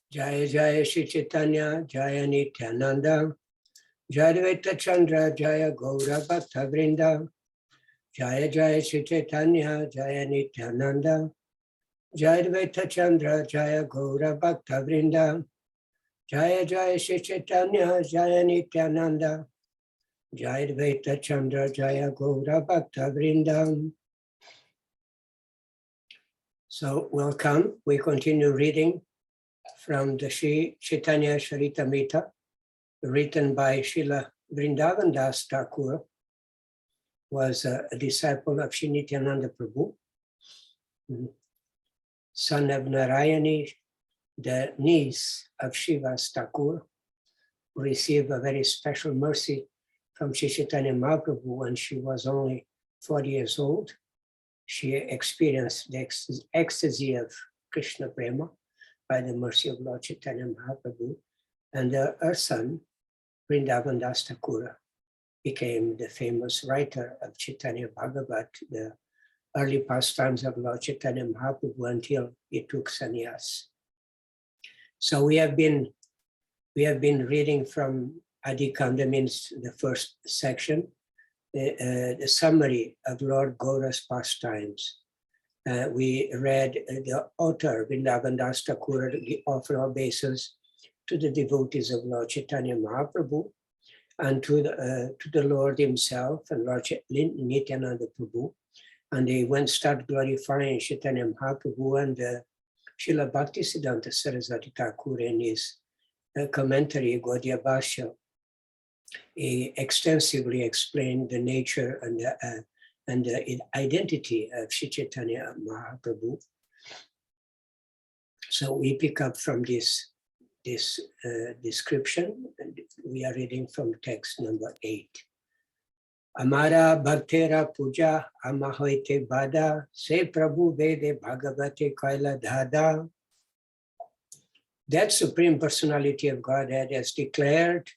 Jaya Jaya Śrī Caitanya, Jaya Nityananda, Jaya Advaita Chandra, Jaya Gaura Bhakta Vrinda, Jaya Jaya Śrī Caitanya, Jaya Nityananda, Jaya Advaita Chandra, Jaya Gaura Bhakta Vrinda, Jaya Jaya Śrī Caitanya, Jaya Nityananda, Jaya Advaita Chandra, Jaya Gaura Bhakta Vrinda. So welcome. We continue reading from the Śrī Caitanya Charitamrita, written by Srila Vrindavan Das Thakur, was a disciple of Śrī Nityananda Prabhu, son of Narayani, the niece of Srivas Thakur, who received a very special mercy from Śrī Caitanya-Bhāgavata when she was only 40 years old. She experienced the ecstasy of Krishna Prema by the mercy of Lord Chaitanya Mahaprabhu, and her son, Vrindavan Das Thakur, became the famous writer of Chaitanya Bhagavat, the early pastimes of Lord Chaitanya Mahaprabhu, until he took sannyas. So we have been reading from Adhikanda, means the first section, the summary of Lord Gaura's pastimes. We read the author, Vrindavan Das Thakur, offer obeisance to the devotees of Lord Chaitanya Mahaprabhu and to the Lord himself and Lord Nityananda Prabhu. And they start glorifying Chaitanya Mahaprabhu, and Srila Bhaktisiddhanta Saraswati Thakur in his commentary, Gaudiya Bhashya, he extensively explained the nature and the identity of Śrī Caitanya Mahaprabhu. So we pick up from this description, and we are reading from text number 8. Amara Bhaktera Puja Amahoite Bada Se Prabhu Vede Bhagavate Kaila Dhada. That Supreme Personality of Godhead has declared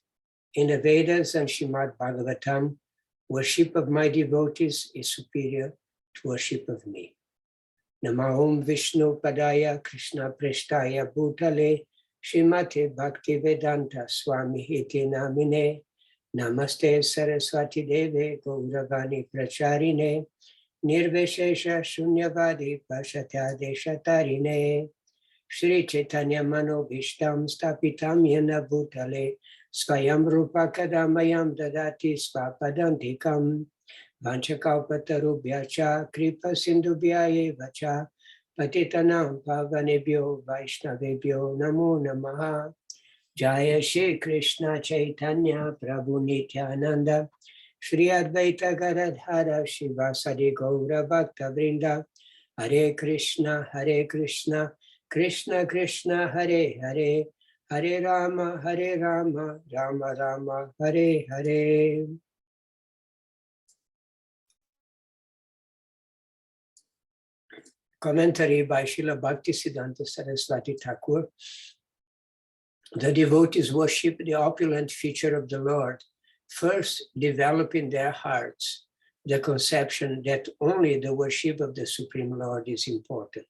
in the Vedas and Srimad Bhagavatam, worship of my devotees is superior to worship of me. Namahom Vishnu Padaya Krishna Preshtaya Bhutale Srimate Bhakti Vedanta Swami Hiti Namine Namaste Saraswati Deve Gauravani Pracharine Nirveshesha Shunyavadi Pashatya Deshatarine Śrī Caitanya Mano Vishtam Stapitam Yena Bhutale Svayam Rupa Kadamayam Dadati Svapadantikam Vanchakalpatarubhyacha Kripa Sindhubhyaye Vacha Patitanam Pavanebhyo Vaishnavebhyo Namo Namaha. Jaya Shri Krishna Chaitanya Prabhu Nityananda Shri Advaita Gadadhara Shivasadi Gaura Bhakta Vrinda. Hare Krishna Krishna Krishna Hare Hare Hare Rama Rama Rama Hare Hare. Commentary by Srila Bhaktisiddhanta Saraswati Thakur. The devotees worship the opulent feature of the Lord, first develop in their hearts the conception that only the worship of the Supreme Lord is important.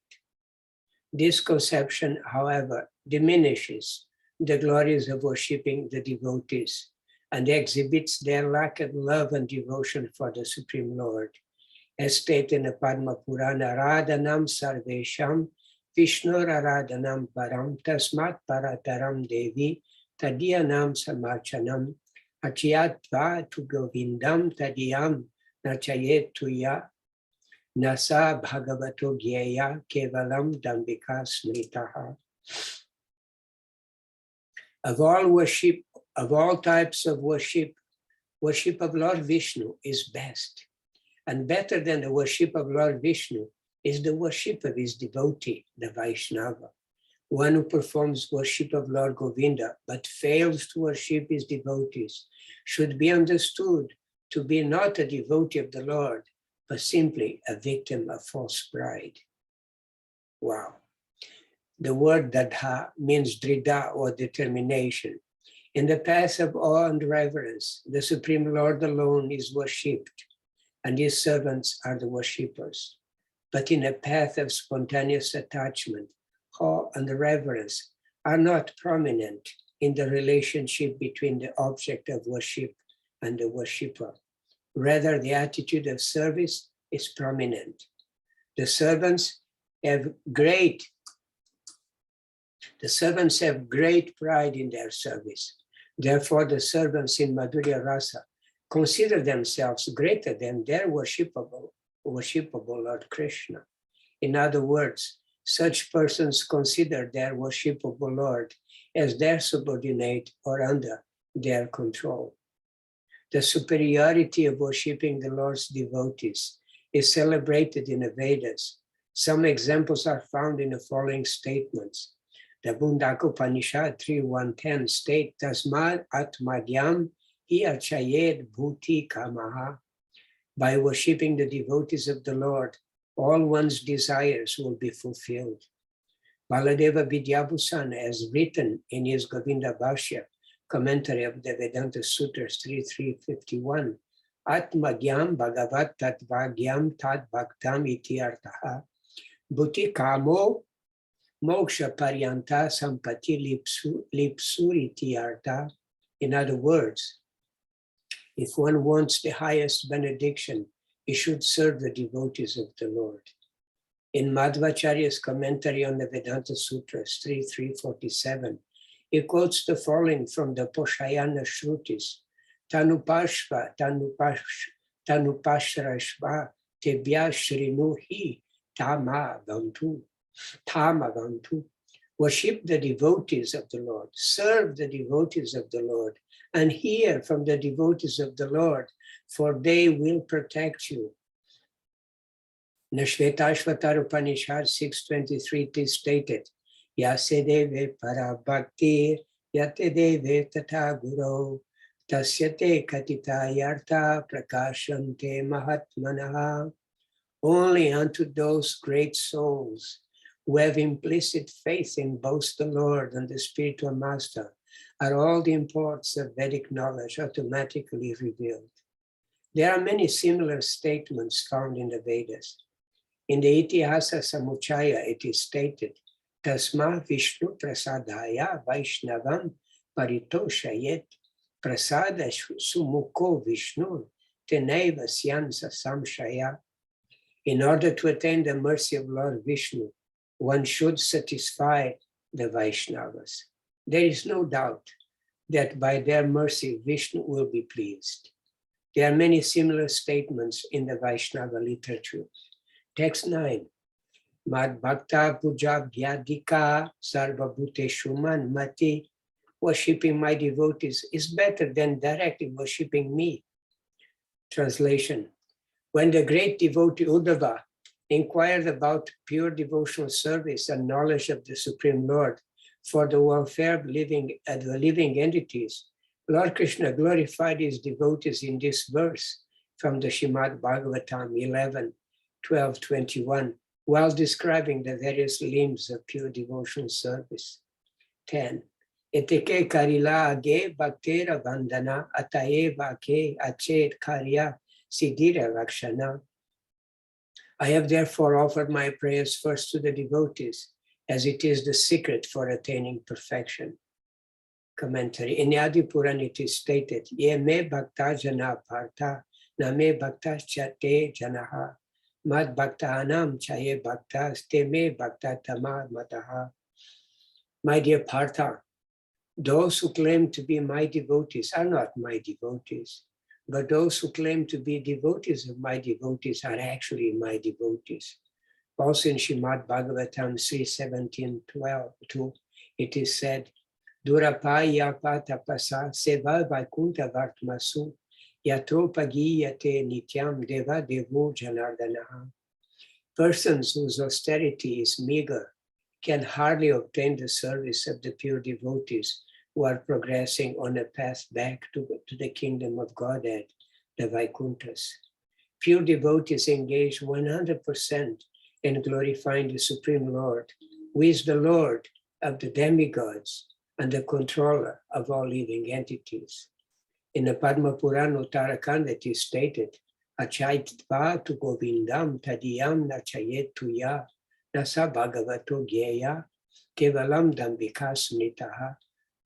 This conception, however, diminishes the glories of worshipping the devotees and exhibits their lack of love and devotion for the Supreme Lord. As stated in the Padma Purana, Radhanam Sarvesham Vishnur Aradhanam Param Tasmat Parataram Devi Tadiyanam Samarchanam Achiyatva Tu Govindam Tadiyam Nachayet Tuya Nasa Bhagavato Gyeya Kevalam Dambika Smritaha. Of all types of worship of Lord Vishnu is best. And better than the worship of Lord Vishnu is the worship of his devotee, the Vaishnava. One who performs worship of Lord Govinda but fails to worship his devotees should be understood to be not a devotee of the Lord, but simply a victim of false pride. Wow. The word dadha means drida, or determination. In the path of awe and reverence, the Supreme Lord alone is worshipped, and his servants are the worshippers. But in a path of spontaneous attachment, awe and reverence, are not prominent in the relationship between the object of worship and the worshipper. Rather, the attitude of service is prominent. The servants have great pride in their service. Therefore, the servants in Madhurya Rasa consider themselves greater than their worshipable Lord Krishna. In other words, such persons consider their worshipable Lord as their subordinate or under their control. The superiority of worshipping the Lord's devotees is celebrated in the Vedas. Some examples are found in the following statements. The Mundaka Upanishad 3.1.10 state, Tasmad Atmadyam hi archayed bhuti kamaha. By worshipping the devotees of the Lord, all one's desires will be fulfilled. Baladeva Vidyabhusan has written in his Govinda Bhashya, commentary of the Vedanta Sutras 3.3.51, Atmagyam Bhagavat Tatvagyam Tat Bhaktam iti artaha, Bhuti Kamo Moksha Paryanta Sampati Lipsuriti Arta. In other words, if one wants the highest benediction, he should serve the devotees of the Lord. In Madhvacharya's commentary on the Vedanta Sutras 3.3.47, he quotes the following from the Poshayana Shrutis, Tanupashva, Tanupashrashva, Tebya Shrinu hi Tama Vantu. Worship the devotees of the Lord, serve the devotees of the Lord, and hear from the devotees of the Lord, for they will protect you. In the Shvetashvatar Upanishad 6.23 it is stated, Yasedeve parabhakti yatedeve tata guru tasyate katita yarta prakashante mahatmanaha. Only unto those great souls who have implicit faith in both the Lord and the spiritual master are all the imports of Vedic knowledge automatically revealed. There are many similar statements found in the Vedas. In the Itihasa Samuchaya, it is stated, Tasma Vishnu Prasadaya Vaishnavam Paritoshayet Prasada Sumukho Vishnu Teneva Syansa Samshaya. In order to attain the mercy of Lord Vishnu, one should satisfy the Vaishnavas. There is no doubt that by their mercy, Vishnu will be pleased. There are many similar statements in the Vaishnava literature. Text 9. Mad Bhakta Puja Vyadika Sarva Bhuteshu Man Mati. Worshipping my devotees is better than directly worshipping me. Translation. When the great devotee Uddhava inquired about pure devotional service and knowledge of the Supreme Lord for the welfare of the living entities, Lord Krishna glorified his devotees in this verse from the Śrīmad Bhāgavatam 11:12-21, while describing the various limbs of pure devotional service. 10. Eteke karila age bhaktera bandhana ataeva ke achet karya siddhira rakshana. I have therefore offered my prayers first to the devotees, as it is the secret for attaining perfection. Commentary. In the Adi Purana it is stated, Ye me bhakta jana partha, na me bhakta chate janaha, mad bhakta anam chaye bhakta, ste me bhakta tama mataha. My dear Partha, those who claim to be my devotees are not my devotees, but those who claim to be devotees of my devotees are actually my devotees. Also in Śrīmad Bhāgavatam 3:17-12, it is said, Durapaya patapasa seva vaikunta vartmasu yatropagiyate nityam deva devo janardanaha. Persons whose austerity is meager can hardly obtain the service of the pure devotees who are progressing on a path back to the kingdom of Godhead, the Vaikunthas. Pure devotees engage 100% in glorifying the Supreme Lord, who is the Lord of the demigods and the controller of all living entities. In the Padma Purana Uttarakanda it is stated, Achayitva tu Govindam tadiyam nachayet tuya nasa bhagavato gyeya kevalam dambikas nitaha,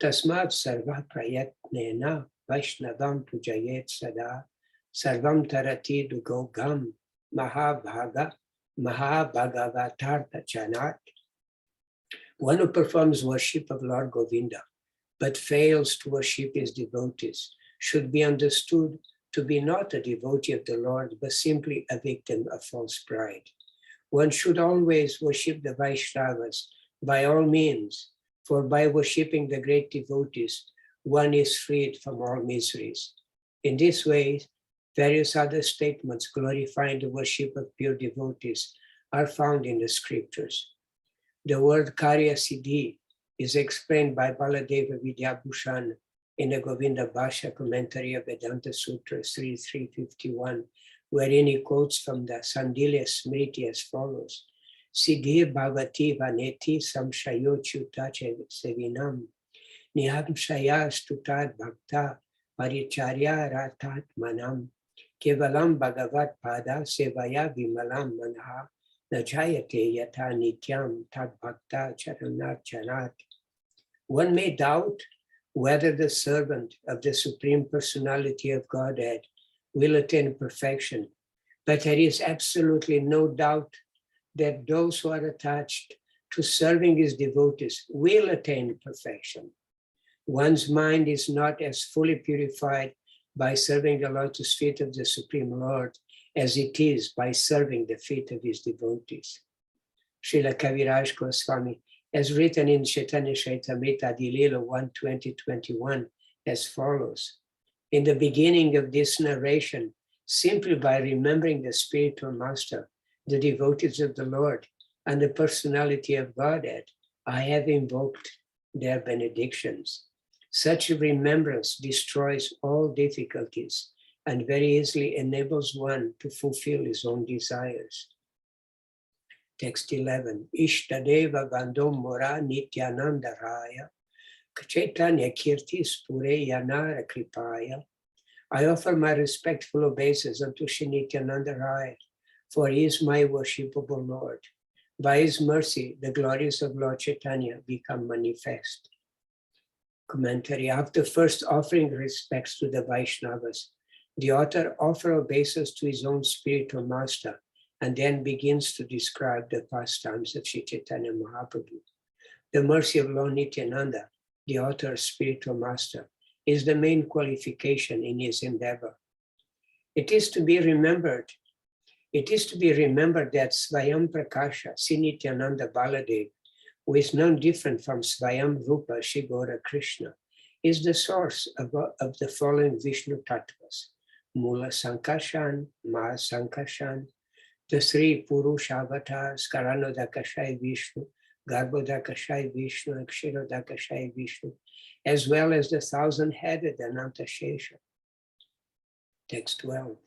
tasmat sarva prayatnena vaishnavam pujayet sada, sarvam tarati dugogam Mahabhagavatartha Chanat. One who performs worship of Lord Govinda but fails to worship his devotees should be understood to be not a devotee of the Lord, but simply a victim of false pride. One should always worship the Vaishnavas by all means, for by worshipping the great devotees, one is freed from all miseries. In this way, various other statements glorifying the worship of pure devotees are found in the scriptures. The word Karya Siddhi is explained by Baladeva Vidyabhushan in the Govinda Bhasha commentary of Vedanta Sutra 3.351, wherein he quotes from the Sandilya Smriti as follows: Siddhi Bhavati Vaneti Samshayo Chutache Sevinam Nihamshaya Stutat Bhakta Paricharya Ratat Manam Kevalam Bhagavat Pada Sevaya Vimalam Manha Najayate Yata Nityam Tad Bhakta Charanat Chanat. One may doubt whether the servant of the Supreme Personality of Godhead will attain perfection, but there is absolutely no doubt that those who are attached to serving his devotees will attain perfection. One's mind is not as fully purified by serving the lotus feet of the Supreme Lord as it is by serving the feet of his devotees. Srila Kaviraj Goswami has written in Chaitanya Charitamrita Adilila 1:20-21 as follows: in the beginning of this narration, simply by remembering the spiritual master, the devotees of the Lord, and the personality of Godhead, I have invoked their benedictions. Such remembrance destroys all difficulties and very easily enables one to fulfill his own desires. Text 11. Ishtadeva Vandom Mora Nityananda Raya Chaitanya Kirtis Pure Yanara Kripaya. I offer my respectful obeisance unto Śrī Nityananda Raya, for he is my worshipable Lord. By his mercy, the glories of Lord Chaitanya become manifest. Commentary. After first offering respects to the Vaishnavas, the author offers obeisance to his own spiritual master and then begins to describe the pastimes of Śrī Caitanya-Mahaprabhu. The mercy of Lord Nityananda, the author's spiritual master, is the main qualification in his endeavor. It is to be remembered that Svayam Prakasha, Śrī Nityananda Baladev, who is none different from Svayam Rupa Śrī Gaura Krishna, is the source of the following Vishnu Tattvas: Mula Sankashan, Maha Sankashan, the three Purusha avatars, Karanodakashai Vishnu, Garbhodakashai Vishnu, and Kshirodakashai Vishnu, as well as the 1,000-headed Ananta Shesha. Text 12.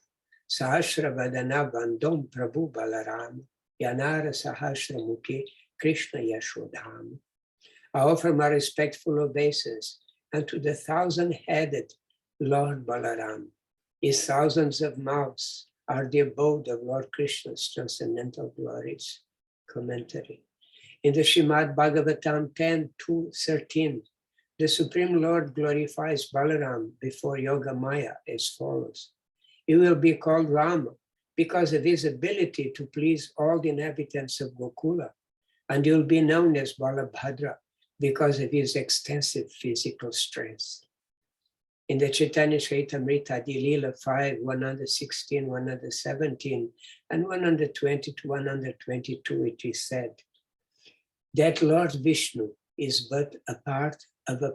Sahasra Vadana Bandom Prabhu Balaram, Yanara Sahasra Mukhi Krishna Yashodham. I offer my respectful obeisance unto the 1,000-headed Lord Balaram. His thousands of mouths are the abode of Lord Krishna's transcendental glories. Commentary. In the Srimad Bhagavatam 10:2-13, the Supreme Lord glorifies Balaram before Yoga Maya as follows: he will be called Rama because of his ability to please all the inhabitants of Gokula, and he will be known as Balabhadra because of his extensive physical strength. In the Chaitanya Charitamrita Adilila 5, 116, 117, and 120-122, it is said that Lord Vishnu is but a part of a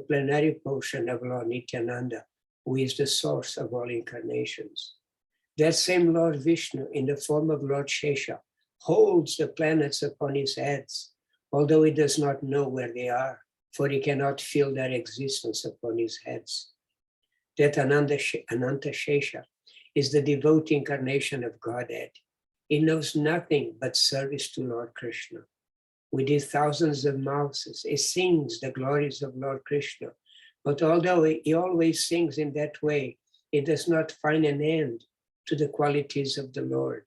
plenary portion of Lord Nityananda, who is the source of all incarnations. That same Lord Vishnu, in the form of Lord Shesha, holds the planets upon his heads, although he does not know where they are, for he cannot feel their existence upon his heads. That Ananta Shesha is the devout incarnation of Godhead. He knows nothing but service to Lord Krishna. With his thousands of mouths, he sings the glories of Lord Krishna. But although he always sings in that way, he does not find an end to the qualities of the Lord.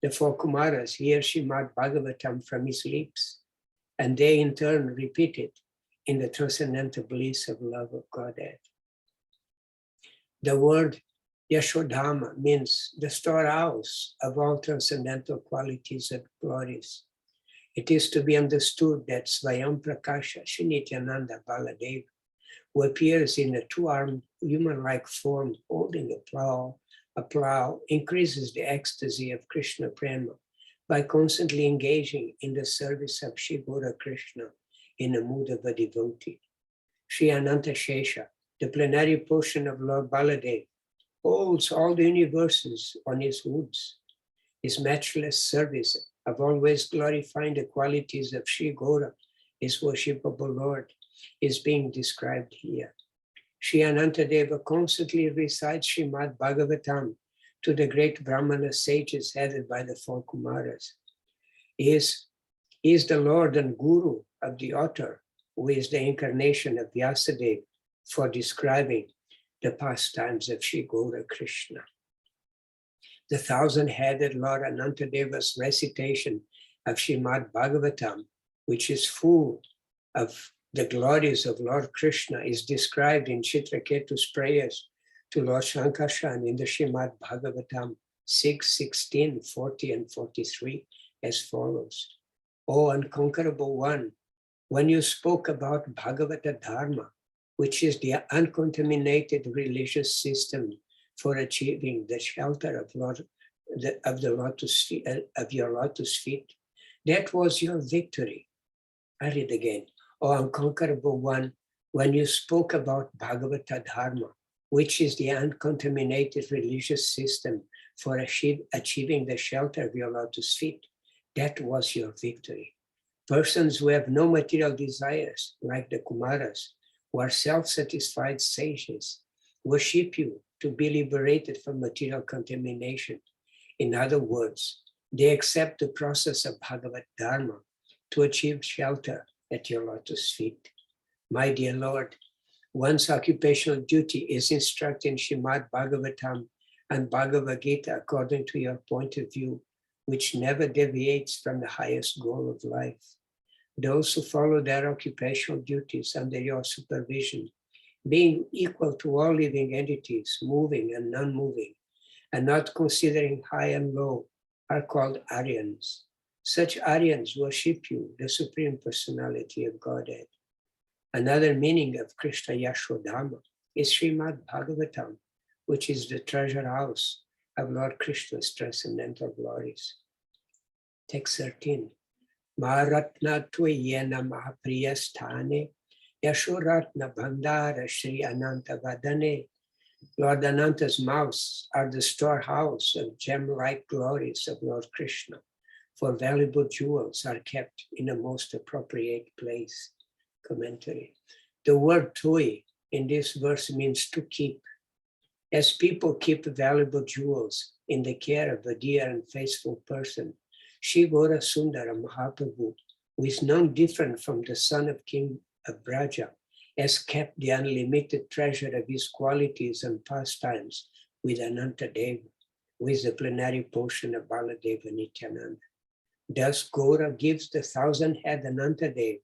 The four Kumaras hear Srimad Bhagavatam from his lips, and they in turn repeat it in the transcendental bliss of love of Godhead. The word Yashodhama means the storehouse of all transcendental qualities and glories. It is to be understood that Svayam Prakasha, Śrī Nityananda Baladeva, who appears in a two-armed human-like form holding a plow, increases the ecstasy of Krishna Prema by constantly engaging in the service of Shri Guru Krishna in the mood of a devotee. Shri Ananta Shesha, the plenary portion of Lord Baladev, holds all the universes on his hoods. His matchless service of always glorifying the qualities of Shri Gora, his worshipable Lord, is being described here. Shri Anantadeva constantly recites Srimad Bhagavatam to the great Brahmana sages headed by the four Kumaras. He is the Lord and Guru of the author, who is the incarnation of Vyasadeva for describing the pastimes of Shri Gora Krishna. The thousand-headed Lord Anantadeva's recitation of Srimad Bhagavatam, which is full of the glories of Lord Krishna, is described in Chitraketu's prayers to Lord Shankarshan in the Srimad Bhagavatam 6, 16, 40, and 43 as follows. O unconquerable one, when you spoke about Bhagavata Dharma, which is the uncontaminated religious system for achieving the shelter of your lotus feet, that was your victory. I read again. O unconquerable one, when you spoke about Bhagavata Dharma, which is the uncontaminated religious system for achieving the shelter of your lotus feet, that was your victory. Persons who have no material desires, like the Kumaras, who are self-satisfied sages, worship you to be liberated from material contamination. In other words, they accept the process of Bhagavad Dharma to achieve shelter at your lotus feet. My dear Lord, one's occupational duty is instructing Srimad Bhagavatam and Bhagavad Gita according to your point of view, which never deviates from the highest goal of life. Those who follow their occupational duties under your supervision, being equal to all living entities, moving and non-moving, and not considering high and low, are called Aryans. Such Aryans worship you, the Supreme Personality of Godhead. Another meaning of Krishna Yashodhama is Srimad Bhagavatam, which is the treasure house of Lord Krishna's transcendental glories. Text 13. Maharatna Tvayena Mahapriya Sthane Yashoratna Bhandara Shri Ananta Vadane. Lord Ananta's mouths are the storehouse of gem-like glories of Lord Krishna, for valuable jewels are kept in a most appropriate place. Commentary. The word Tui in this verse means to keep. As people keep valuable jewels in the care of a dear and faithful person, Shri Gora Sundara Mahaprabhu, who is none different from the son of King of Braja, has kept the unlimited treasure of his qualities and pastimes with Anantadeva, who is the plenary portion of Baladeva Nityananda. Thus, Gora gives the thousand-head Anantadeva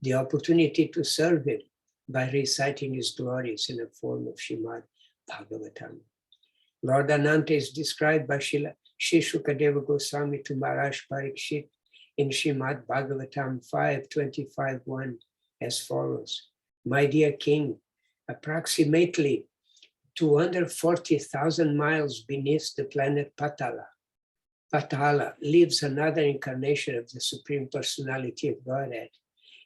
the opportunity to serve him by reciting his glories in the form of Srimad Bhagavatam. Lord Ananta is described by Shri Shukadeva Goswami to Maharaj Parikshit in Srimad Bhagavatam 5.25.1 as follows. My dear king, approximately 240,000 miles beneath the planet Patala lives another incarnation of the Supreme Personality of Godhead.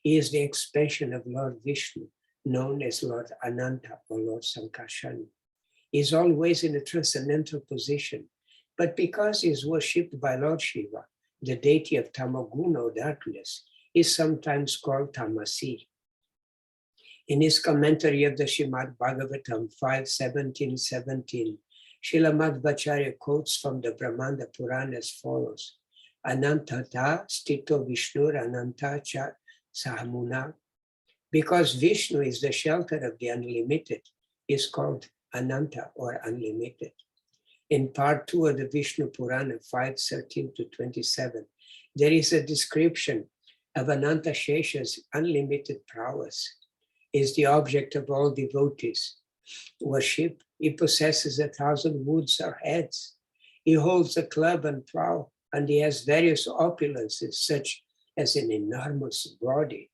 He is the expansion of Lord Vishnu, known as Lord Ananta or Lord Sankarshan. He is always in a transcendental position, but because he is worshipped by Lord Shiva, the deity of Tamaguna or darkness, is sometimes called Tamasi. In his commentary of the Srimad Bhagavatam 5.17.17, Srila Madhvacharya quotes from the Brahmanda Purana as follows. Anantata stito Vishnur ananta cha sahamuna. Because Vishnu is the shelter of the unlimited, is called Ananta or unlimited. In part 2 of the Vishnu Purana 5.13-27, there is a description of Ananta Shesha's unlimited prowess, is the object of all devotees' worship. He possesses 1,000 woods or heads. He holds a club and plow, and he has various opulences, such as an enormous body.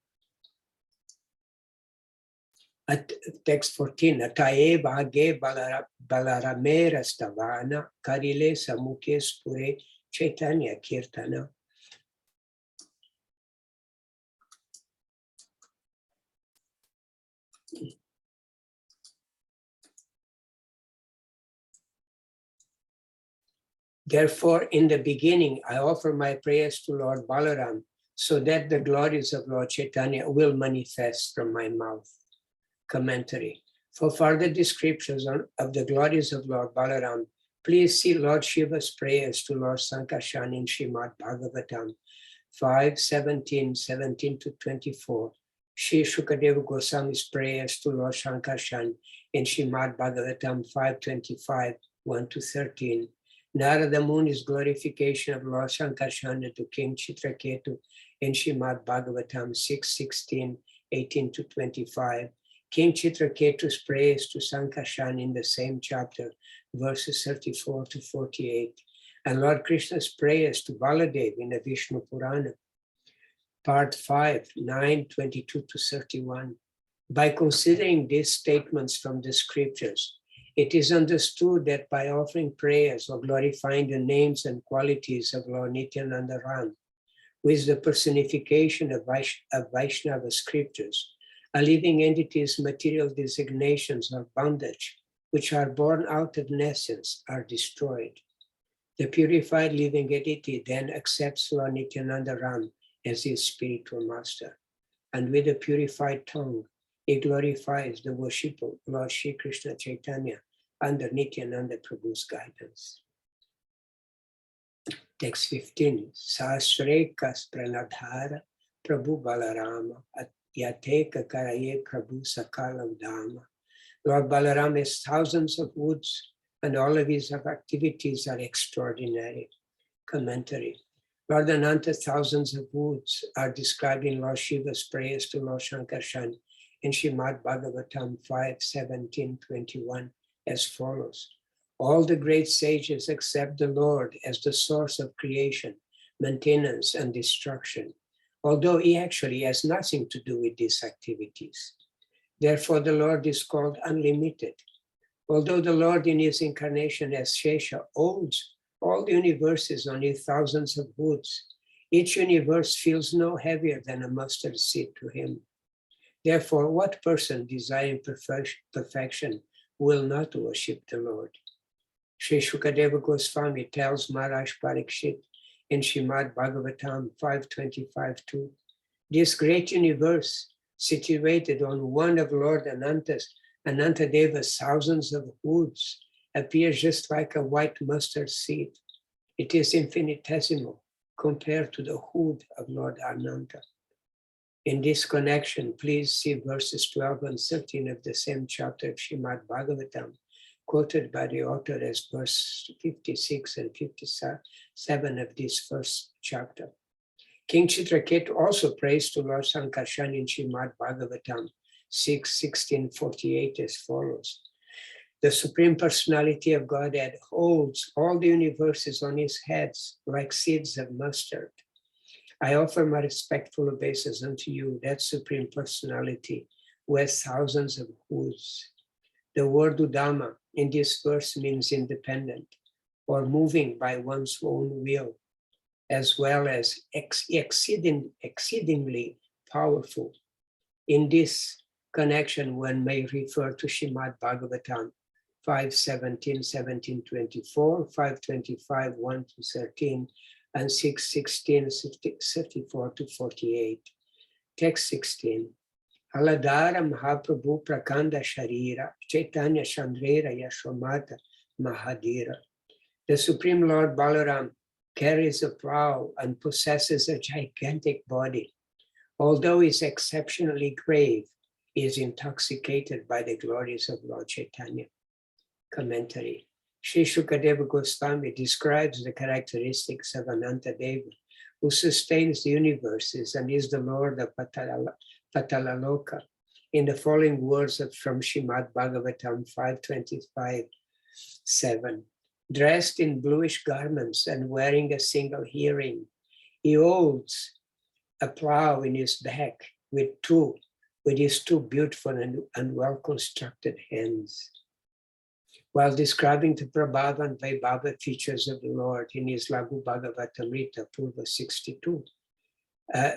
At text 14, Ataye bhage balaramera stavana karile samukhe spure Chaitanya kirtana. Therefore, in the beginning, I offer my prayers to Lord Balaram, so that the glories of Lord Chaitanya will manifest from my mouth. Commentary. For further descriptions of the glories of Lord Balaram, please see Lord Shiva's prayers to Lord Sankarshan in Srimad Bhagavatam 5:17, 17 to 24. Sri Shukadeva Goswami's prayers to Lord Sankarshan in Srimad Bhagavatam 5:25, 1 to 13. Narada Muni's glorification of Lord Sankarshan to King Chitraketu in Srimad Bhagavatam 6:16, 18 to 25. King Chitraketu's praise to Sankarshan in the same chapter, verses 34 to 48. And Lord Krishna's prayers to Baladev in the Vishnu Purana, part 5, 9, 22 to 31. By considering these statements from the scriptures, it is understood that by offering prayers or glorifying the names and qualities of Lord Nityananda Ram, who is the personification of Vaishnava scriptures, a living entity's material designations of bondage, which are born out of nescience, are destroyed. The purified living entity then accepts Lord Nityananda Ram as his spiritual master, and with a purified tongue, he glorifies the worship of Lord Shri Krishna Chaitanya under Nityananda Prabhu's guidance. Text 15. Sahasrekas pranadhara Prabhu Balarama Yateka Karaye Prabhu Sakalam Dhamma. Lord Balaram has thousands of woods, and all of his activities are extraordinary. Commentary. Lord Ananta's thousands of woods are described in Lord Shiva's prayers to Lord Sankarshan in Srimad Bhagavatam 5:17, 21 as follows. All the great sages accept the Lord as the source of creation, maintenance, and destruction, although he actually has nothing to do with these activities. Therefore, the Lord is called unlimited. Although the Lord in his incarnation as Shesha owns all the universes on his thousands of woods, each universe feels no heavier than a mustard seed to him. Therefore, what person desiring perfection will not worship the Lord? Sri Shukadeva Goswami tells Maharaj Parikshit in Srimad Bhagavatam 5:25-2, this great universe situated on one of Lord Anantadeva's thousands of woods appears just like a white mustard seed. It is infinitesimal compared to the hood of Lord Ananta. In this connection, please see verses 12 and 13 of the same chapter of Srimad Bhagavatam, quoted by the author as verse 56 and 57 of this first chapter. King Chitraketu also prays to Lord Sankarshan in Srimad Bhagavatam 6:16-48 as follows. The Supreme Personality of Godhead holds all the universes on his heads like seeds of mustard. I offer my respectful obeisance unto you, that Supreme Personality, who has thousands of hoods. The word Udama in this verse means independent, or moving by one's own will, as well as exceedingly powerful. In this connection, one may refer to Srimad Bhagavatam 5:17, 17-24, 5:25, 1-13, and 6:16, 34-48. Text 16. Aladara Mahaprabhu Prakanda Sharira, Chaitanya Chandrera Yashomata Mahadira. The Supreme Lord Balaram carries a plow and possesses a gigantic body. Although he is exceptionally grave, he is intoxicated by the glories of Lord Chaitanya. Commentary. Śrī Sukadeva Goswami describes the characteristics of Anantadeva, who sustains the universes and is the Lord of Patalaloka, in the following words from Śrīmad Bhagavatam 5.25.7. Dressed in bluish garments and wearing a single earring, he holds a plow in his back with his two beautiful and well-constructed hands. While describing the Prabhava and Vaibhava features of the Lord in his Laghu Bhagavatamrita, Purva 62,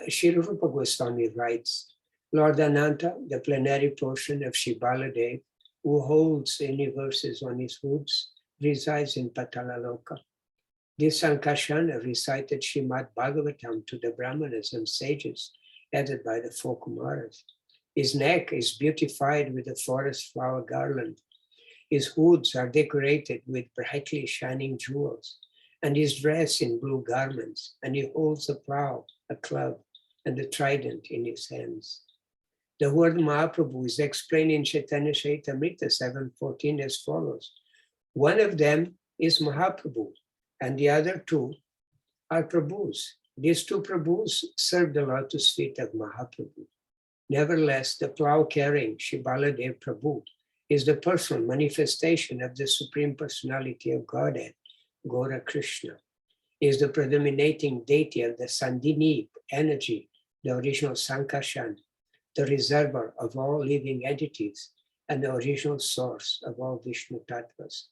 Śrī Rupa Goswami writes, Lord Ananta, the plenary portion of Śrī Baladev, who holds the universes on his hoods, resides in Patalaloka. This Sankarsana recited Śrīmad Bhagavatam to the Brahmanas and sages, headed by the four Kumaras. His neck is beautified with a forest flower garland. His hoods are decorated with brightly shining jewels, and is dressed in blue garments, and he holds a plow, a club, and a trident in his hands. The word Mahaprabhu is explained in Chaitanya Charitamrita 7.14 as follows. One of them is Mahaprabhu, and the other two are Prabhus. These two Prabhus serve the lotus feet of Mahaprabhu. Nevertheless, the plow-carrying Śrī Baladev Prabhu is the personal manifestation of the Supreme Personality of Godhead, Gaura Krishna. He is the predominating deity of the Sandini energy, the original Sankarshan, the reservoir of all living entities, and the original source of all Vishnu Tattvas.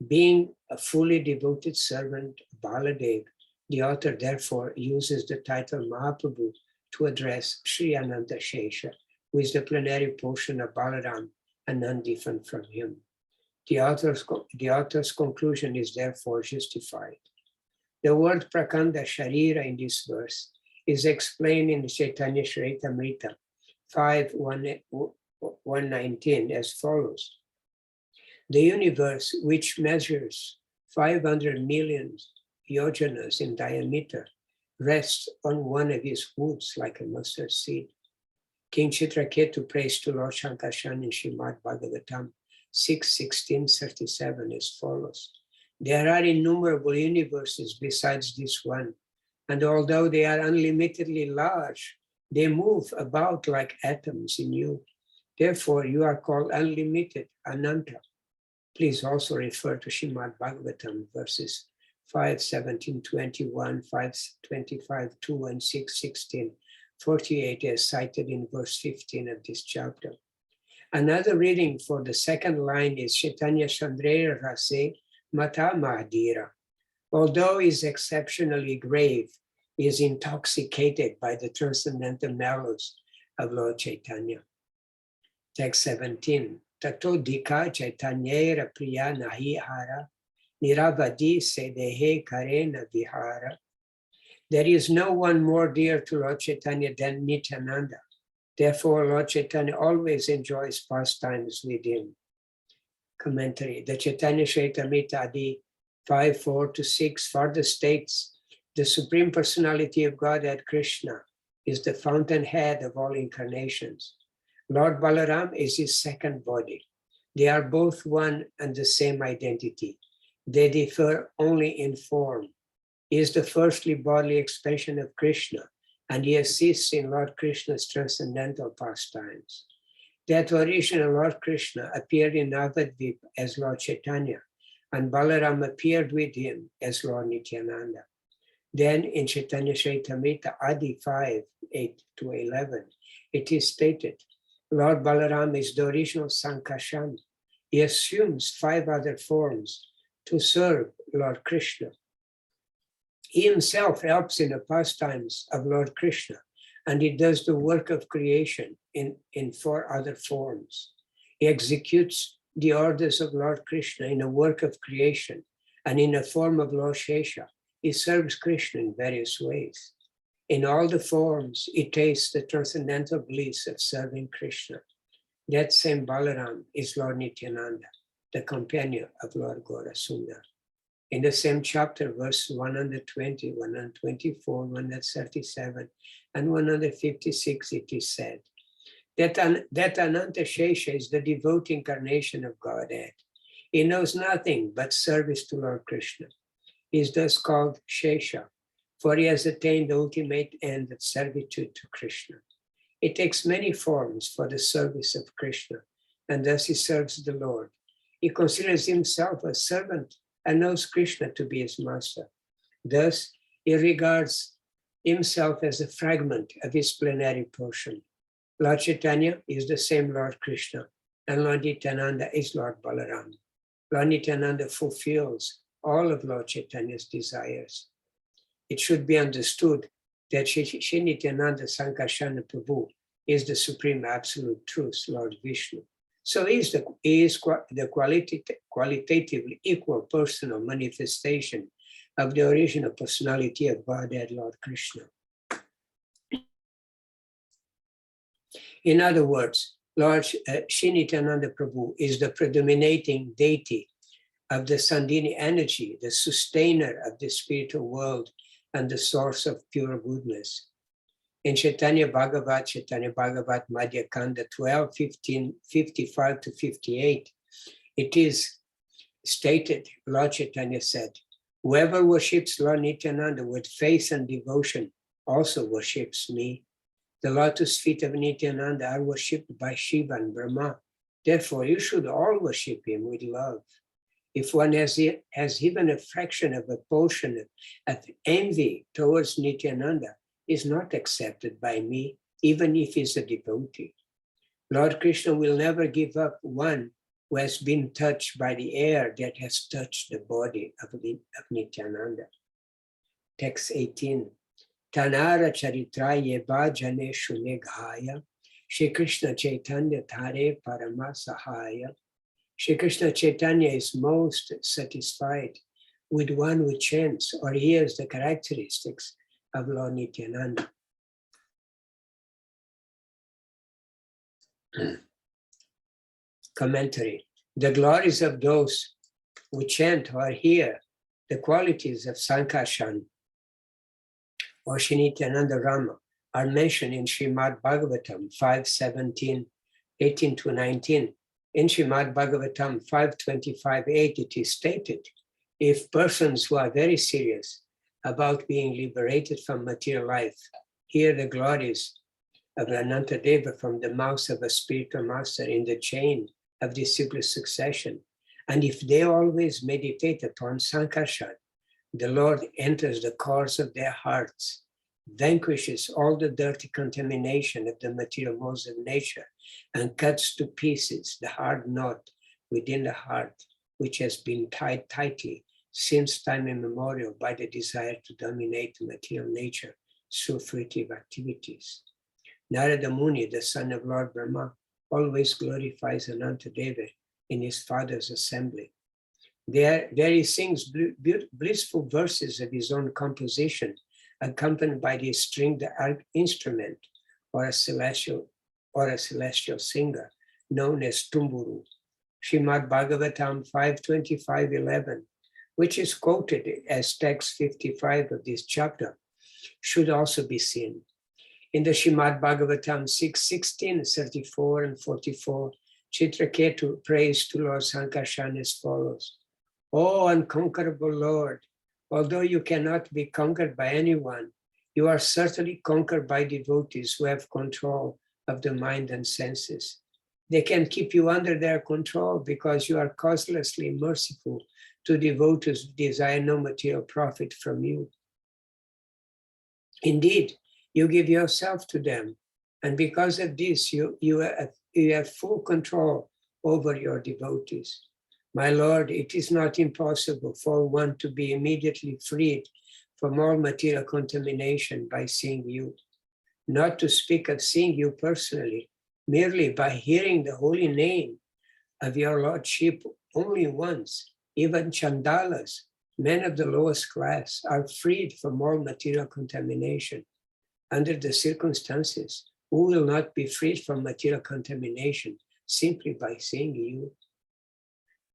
Being a fully devoted servant of Baladev, the author therefore uses the title Mahaprabhu to address Sri Ananta Shesha, who is the plenary portion of Balaram and none different from him. The author's conclusion is therefore justified. The word Prakanda Sharira in this verse is explained in the Chaitanya Charitamrita 5.119 as follows. The universe, which measures 500 million yojanas in diameter, rests on one of his hoods like a mustard seed. King Chitraketu prays to Lord Sankarshan in Śrīmad Bhagavatam 6.16.37 as follows. There are innumerable universes besides this one, and although they are unlimitedly large, they move about like atoms in you. Therefore, you are called unlimited, Ananta. Please also refer to Śrīmad Bhagavatam verses 5.17.21, 5.25.2, and 6.16.48 as cited in verse 15 of this chapter. Another reading for the second line is Chaitanya Chandrera Rase Mata Mahadira. Although he is exceptionally grave, he is intoxicated by the transcendental mellows of Lord Chaitanya. Text 17. Tato dika Chaitanyera priya nahi hara, niravadi sedehe karena vihara. There is no one more dear to Lord Chaitanya than Nityananda. Therefore, Lord Chaitanya always enjoys pastimes with him. Commentary. The Chaitanya Charitamrita Adi 5.4-6 further states, the Supreme Personality of Godhead Krishna is the fountainhead of all incarnations. Lord Balaram is his second body. They are both one and the same identity. They differ only in form. He is the firstly bodily expression of Krishna, and he assists in Lord Krishna's transcendental pastimes. That original Lord Krishna appeared in Navadvip as Lord Chaitanya, and Balaram appeared with him as Lord Nityananda. Then in Chaitanya Charitamrita Adi 5.8-11, it is stated, Lord Balaram is the original Sankarshan. He assumes 5 other forms to serve Lord Krishna. He himself helps in the pastimes of Lord Krishna, and he does the work of creation in 4 other forms. He executes the orders of Lord Krishna in a work of creation, and in the form of Lord Shesha, he serves Krishna in various ways. In all the forms, he tastes the transcendental bliss of serving Krishna. That same Balaram is Lord Nityananda, the companion of Lord Gaura Sundar. In the same chapter, verse 120, 124, 137, and 156, it is said that Ananta Shesha is the devout incarnation of Godhead. He knows nothing but service to Lord Krishna. He is thus called Shesha, for he has attained the ultimate end of servitude to Krishna. It takes many forms for the service of Krishna, and thus he serves the Lord. He considers himself a servant and knows Krishna to be his master. Thus, he regards himself as a fragment of his plenary portion. Lord Chaitanya is the same Lord Krishna, and Lord Nityananda is Lord Balaram. Lord Nityananda fulfills all of Lord Chaitanya's desires. It should be understood that Śrī Nityananda Sankarsana Prabhu is the supreme absolute truth, Lord Vishnu. So he is the qualitatively equal personal manifestation of the original personality of Godhead, Lord Krishna. In other words, Lord Śrī Nityananda Prabhu is the predominating deity of the Sandhini energy, the sustainer of the spiritual world and the source of pure goodness. In Caitanya-Bhāgavata Madhya Kanda 12, 15, 55 to 58, it is stated, Lord Chaitanya said, whoever worships Lord Nityananda with faith and devotion also worships me. The lotus feet of Nityananda are worshipped by Shiva and Brahma. Therefore, you should all worship him with love. If one has even a fraction of a portion of envy towards Nityananda, is not accepted by me, even if he's a devotee. Lord Krishna will never give up one who has been touched by the air that has touched the body of Nityananda. Text 18. Tanara charitraye bhajane shuneghaya, Shri Krishna Chaitanya Thare Paramasahaya. Shri Krishna Chaitanya is most satisfied with one who chants or hears the characteristics of Lord Nityananda. Commentary. The glories of those who chant or hear the qualities of Sankarshan or Śrī Nityananda Rama are mentioned in Srimad Bhagavatam 5:17, 18 to 19. In Srimad Bhagavatam 5:25-8, it is stated, if persons who are very serious about being liberated from material life hear the glories of Anantadeva from the mouth of a spiritual master in the chain of disciple succession, and if they always meditate upon Sankarshan, the Lord enters the cores of their hearts, vanquishes all the dirty contamination of the material modes of nature, and cuts to pieces the hard knot within the heart, which has been tied tightly since time immemorial by the desire to dominate material nature through fruitive activities. Narada Muni, the son of Lord Brahma, always glorifies Anantadeva in his father's assembly. There he sings blissful verses of his own composition, accompanied by the stringed instrument or a celestial singer known as Tumburu. Srimad Bhagavatam 5:25-11, which is quoted as text 55 of this chapter, should also be seen. In the Srimad Bhagavatam 6:16, 34 and 44, Chitraketu prays to Lord Sankarshan as follows. O unconquerable Lord, although you cannot be conquered by anyone, you are certainly conquered by devotees who have control of the mind and senses. They can keep you under their control because you are causelessly merciful to devotees who desire no material profit from you. Indeed, you give yourself to them, and because of this, you have full control over your devotees. My Lord, it is not impossible for one to be immediately freed from all material contamination by seeing you. Not to speak of seeing you personally, merely by hearing the holy name of your Lordship only once, even Chandalas, men of the lowest class, are freed from all material contamination. Under the circumstances, who will not be freed from material contamination simply by seeing you?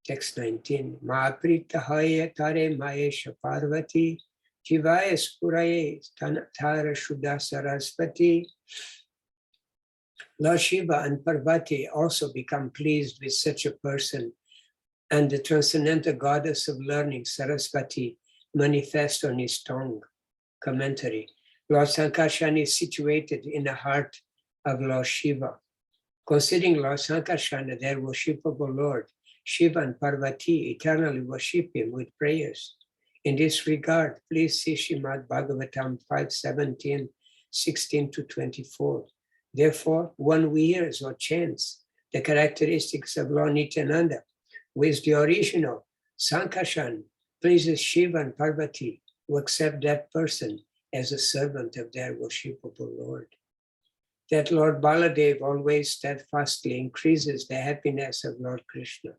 Text 19. Ma'aprita haya tare maesha parvati, jivaya spuraye tara shuddha sarasvati. Lord Shiva and Parvati also become pleased with such a person and the transcendental goddess of learning, Saraswati, manifest on his tongue. Commentary. Lord Sankarshan is situated in the heart of Lord Shiva. Considering Lord Sankarshan their worshipable Lord, Shiva and Parvati eternally worship him with prayers. In this regard, please see Śrīmad Bhāgavatam 5:17, 16 to 24. Therefore, one who hears or chants the characteristics of Lord Nityananda, who is the original Sankarshan, pleases Shiva and Parvati, who accept that person as a servant of their worshipable Lord. That Lord Baladev always steadfastly increases the happiness of Lord Krishna.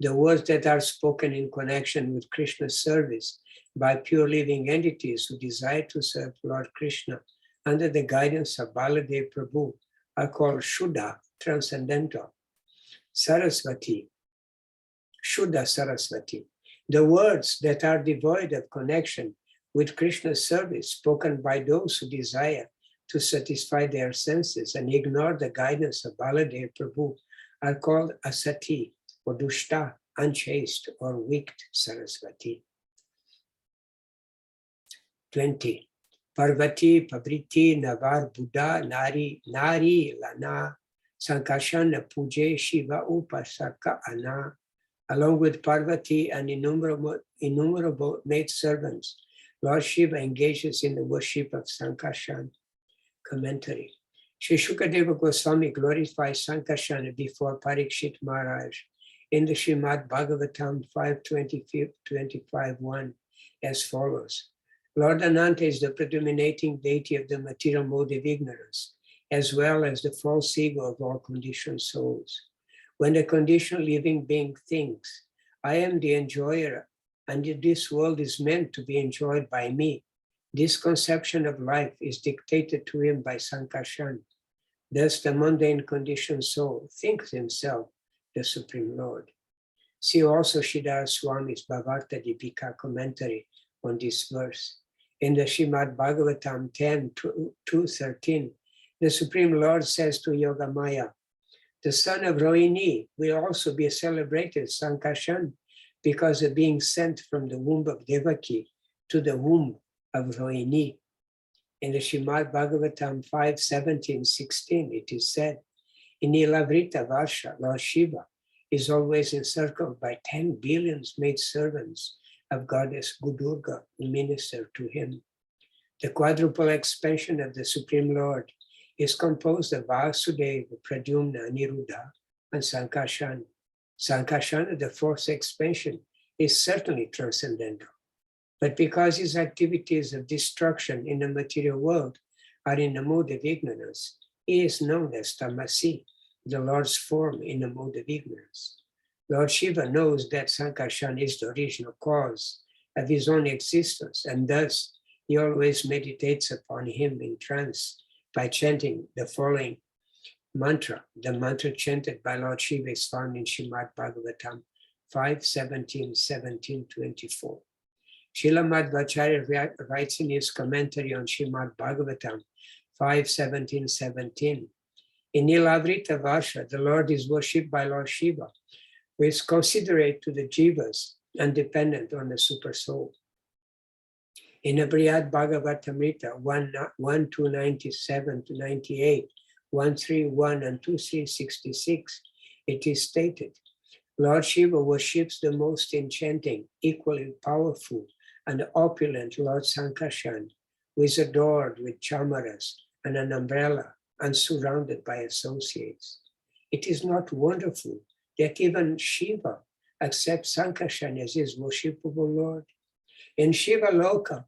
The words that are spoken in connection with Krishna's service by pure living entities who desire to serve Lord Krishna under the guidance of Baladev Prabhu are called Shuddha, transcendental, Saraswati, Shuddha Saraswati. The words that are devoid of connection with Krishna's service spoken by those who desire to satisfy their senses and ignore the guidance of Baladev Prabhu are called Asati, or Dushta, unchaste, or wicked Saraswati. 20. Parvati, Pavriti, Navar, Buddha, Nari, Lana, Sankarshan, Puje, Shiva, Upasaka, Ana, along with Parvati and innumerable maidservants, Lord Shiva engages in the worship of Sankarshan. Commentary. Sri Shukadeva Goswami glorifies Sankarshan before Parikshit Maharaj in the Śrīmad Bhāgavatam 5:25-1 as follows. Lord Ananta is the predominating deity of the material mode of ignorance, as well as the false ego of all conditioned souls. When the conditioned living being thinks, I am the enjoyer, and this world is meant to be enjoyed by me, this conception of life is dictated to him by Sankarshan. Thus, the mundane conditioned soul thinks himself the Supreme Lord. See also Sridhara Swami's Bhavarta Dipika commentary on this verse. In the Śrīmad Bhāgavatam 10:2-13, the Supreme Lord says to Yogamaya, the son of Rohini will also be celebrated Sankarshan because of being sent from the womb of Devaki to the womb of Rohini. In the Śrīmad Bhāgavatam 5:17-16, it is said, in Nilavrita Varsha, Lord Shiva is always encircled by 10 billion maidservants of goddess Gudurga who minister to him. The quadruple expansion of the Supreme Lord is composed of Vasudeva, Pradyumna, Niruddha, and Sankarshan. Sankarshan, the fourth expansion, is certainly transcendental. But because his activities of destruction in the material world are in the mode of ignorance, he is known as Tamasi, the Lord's form in the mode of ignorance. Lord Shiva knows that Sankarshan is the original cause of his own existence, and thus he always meditates upon him in trance by chanting the following mantra. The mantra chanted by Lord Shiva is found in Śrīmad Bhāgavatam 5:17-24. Srila Madhvacharya writes in his commentary on Śrīmad Bhāgavatam 5:17-17. In Nilavrita Varsha, the Lord is worshipped by Lord Shiva, who is considerate to the jivas and dependent on the super soul. In the Brihad Bhagavatamrita 1:297-98, 131 and 2:366, it is stated, Lord Shiva worships the most enchanting, equally powerful, and opulent Lord Sankarshan, who is adored with chamaras and an umbrella and surrounded by associates. It is not wonderful that even Shiva accepts Sankarshan as his worshipable Lord. In Shiva Loka,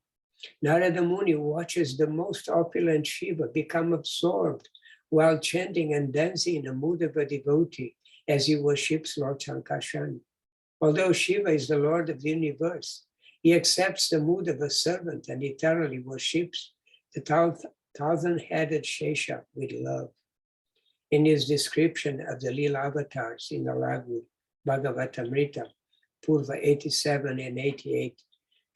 Narada Muni watches the most opulent Shiva become absorbed while chanting and dancing in the mood of a devotee as he worships Lord Sankarshan. Although Shiva is the Lord of the universe, he accepts the mood of a servant and eternally worships the thousand-headed Shesha with love. In his description of the Lila avatars in the Laghu Bhagavatamrita, Purva 87 and 88,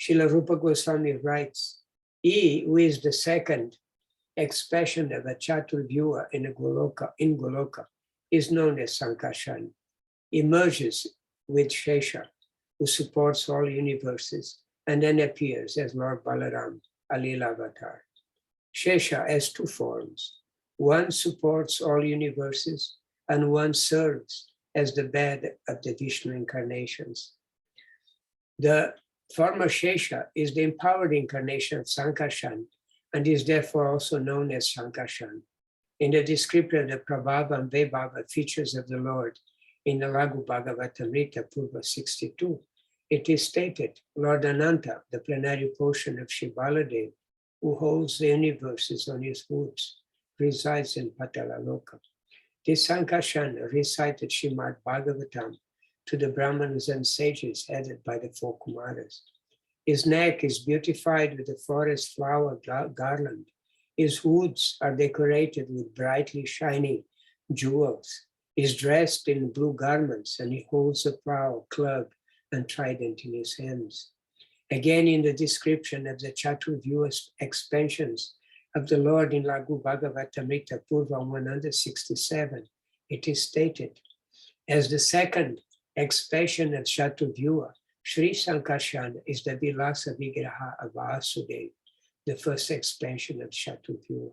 Srila Rupa Goswami writes, he who is the second expression of a Chaturvyuha in Goloka is known as Sankarshan. He merges with Shesha, who supports all universes, and then appears as Lord Balaram, a Lila avatar. Shesha has two forms. One supports all universes, and one serves as the bed of the Vishnu incarnations. The former Shesha is the empowered incarnation of Sankarshan, and is therefore also known as Sankarshan. In the description of the Prabhava and Vaibhava features of the Lord in the Laghu Bhagavatamrita, Purva 62, it is stated, Lord Ananta, the plenary portion of Shri Baladev, who holds the universes on his hooves, resides in Patalaloka. This Sankarshan recited Srimad Bhagavatam to the Brahmanas and sages headed by the four Kumaras. His neck is beautified with a forest flower garland. His hoods are decorated with brightly shining jewels. He is dressed in blue garments, and he holds a plow, club, and trident in his hands. Again, in the description of the Chaturvyuha expansions of the Lord in Laghu Bhagavatamrita Purva 167, it is stated, as the second expansion of Chaturvyuha, Śrī Sankarshan is the Vilasa Vigraha of Vasudev, the first expansion of Chaturvyuha.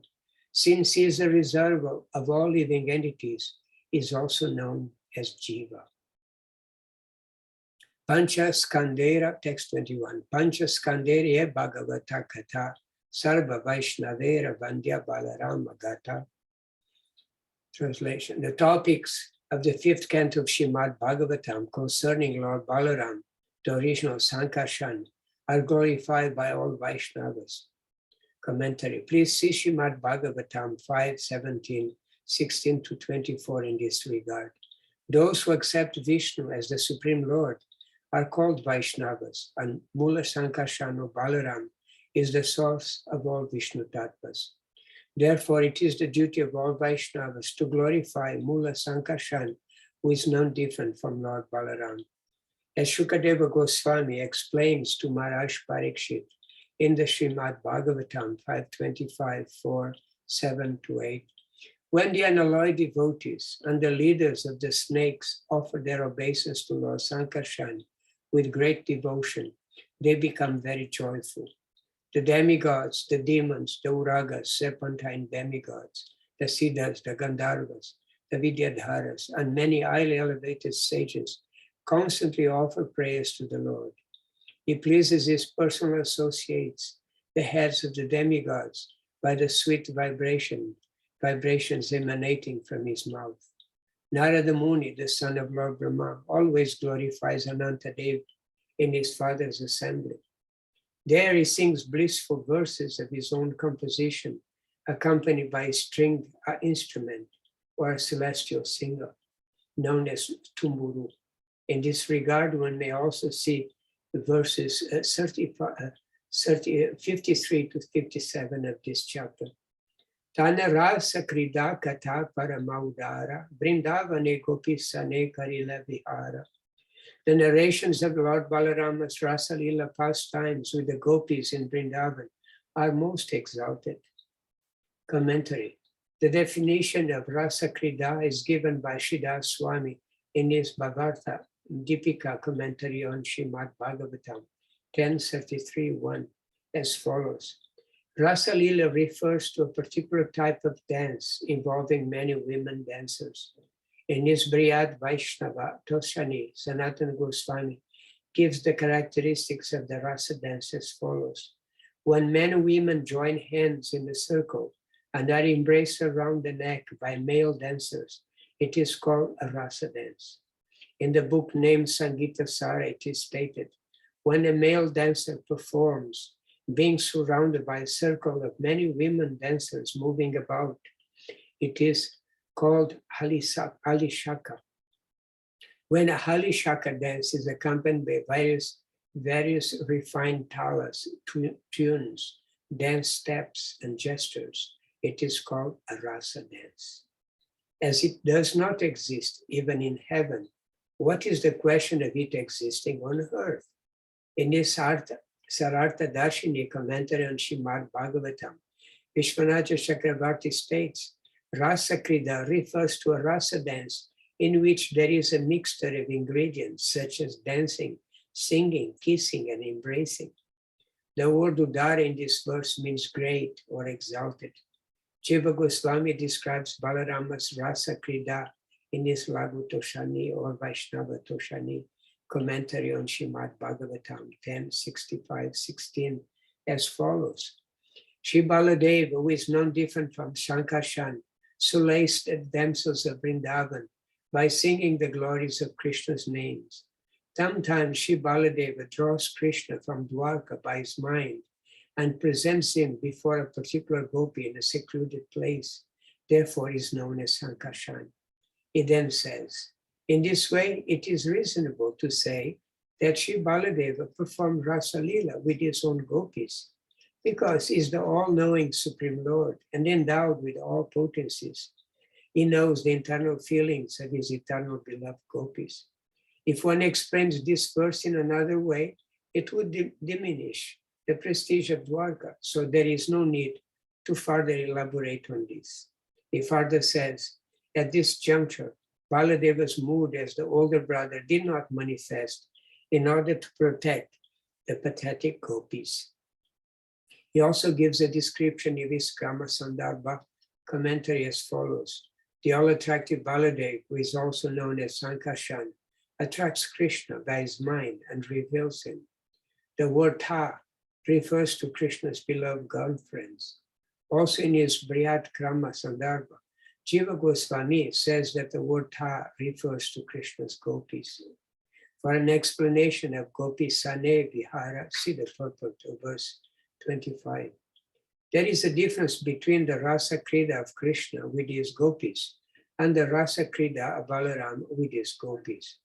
Since he is a reserve of all living entities, he is also known as Jiva. Pancha Skandera, text 21. Pancha Skandera Bhagavata Katha, Sarva Vaishnavera Vandya Balarama Gata. Translation. The topics of the fifth canto of Srimad Bhagavatam concerning Lord Balaram, the original Sankarshan, are glorified by all Vaishnavas. Commentary. Please see Srimad Bhagavatam 5:17, 16 to 24 in this regard. Those who accept Vishnu as the Supreme Lord are called Vaishnavas, and Mula Sankarshan or Balaram is the source of all Vishnu Tattvas. Therefore, it is the duty of all Vaishnavas to glorify Mula Sankarshan, who is none different from Lord Balaram. As Shukadeva Goswami explains to Maharaj Parikshit in the Srimad Bhagavatam 5:25, 4, 7 to 8, when the unalloyed devotees and the leaders of the snakes offer their obeisance to Lord Sankarshan with great devotion, they become very joyful. The demigods, the demons, the Uragas, serpentine demigods, the Siddhas, the Gandharvas, the Vidyadharas, and many highly elevated sages constantly offer prayers to the Lord. He pleases his personal associates, the heads of the demigods, by the sweet vibrations emanating from his mouth. Narada Muni, the son of Lord Brahma, always glorifies Anantadev in his father's assembly. There he sings blissful verses of his own composition, accompanied by a stringed instrument or a celestial singer, known as Tumburu. In this regard, one may also see the verses 53 to 57 of this chapter. Tana rasa krida katha paramaudara, Vrindavane gopisane karila vihara. The narrations of Lord Balarama's Rasa Lila pastimes with the gopis in Vrindavan are most exalted. Commentary. The definition of Rasa Krida is given by Sridhar Swami in his Bhavartha Deepika commentary on Srimad Bhagavatam 10:33:1 as follows. Rasa Lila refers to a particular type of dance involving many women dancers. In his Brihad Vaishnava Toshani, Sanatana Goswami gives the characteristics of the rasa dance as follows. When men and women join hands in a circle and are embraced around the neck by male dancers, it is called a rasa dance. In the book named Sangita Sara, it is stated, when a male dancer performs, being surrounded by a circle of many women dancers moving about, it is called Halishaka. When a Halishaka dance is accompanied by various refined talas, tunes, dance steps, and gestures, it is called a rasa dance. As it does not exist even in heaven, what is the question of it existing on earth? In this Sarartha Darshini commentary on Srimad Bhagavatam, Vishwanath Chakravarti states, Rasa Krida refers to a rasa dance in which there is a mixture of ingredients such as dancing, singing, kissing, and embracing. The word Udara in this verse means great or exalted. Jiva Goswami describes Balarama's Rasa Krida in his Laghu Toshani or Vaishnava Toshani commentary on Śrīmad Bhagavatam 10:65-16 as follows. Shri Baladeva, who is none different from Sankarshan, solaced the damsels of Vrindavan by singing the glories of Krishna's names. Sometimes Shri Baladeva draws Krishna from Dwarka by his mind and presents him before a particular gopi in a secluded place, therefore is known as Sankarshan. He then says, in this way, it is reasonable to say that Shri Baladeva performed Rasa Leela with his own gopis, because he is the all-knowing Supreme Lord and endowed with all potencies. He knows the internal feelings of his eternal beloved gopis. If one explains this verse in another way, it would diminish the prestige of Dwarka, so there is no need to further elaborate on this. He further says, at this juncture, Baladeva's mood as the older brother did not manifest in order to protect the pathetic gopis. He also gives a description of his Krama Sandarbha commentary as follows. The all-attractive Baladev, who is also known as Sankarshan, attracts Krishna by his mind and reveals him. The word Tha refers to Krishna's beloved girlfriends. Also in his Brihad Krama Sandarbha, Jiva Goswami says that the word Tha refers to Krishna's gopis. For an explanation of Gopi Sane Vihara, see the purport of verse 25. There is a difference between the Rasa Krida of Krishna with his gopis and the Rasa Krida of Balaram with his gopis.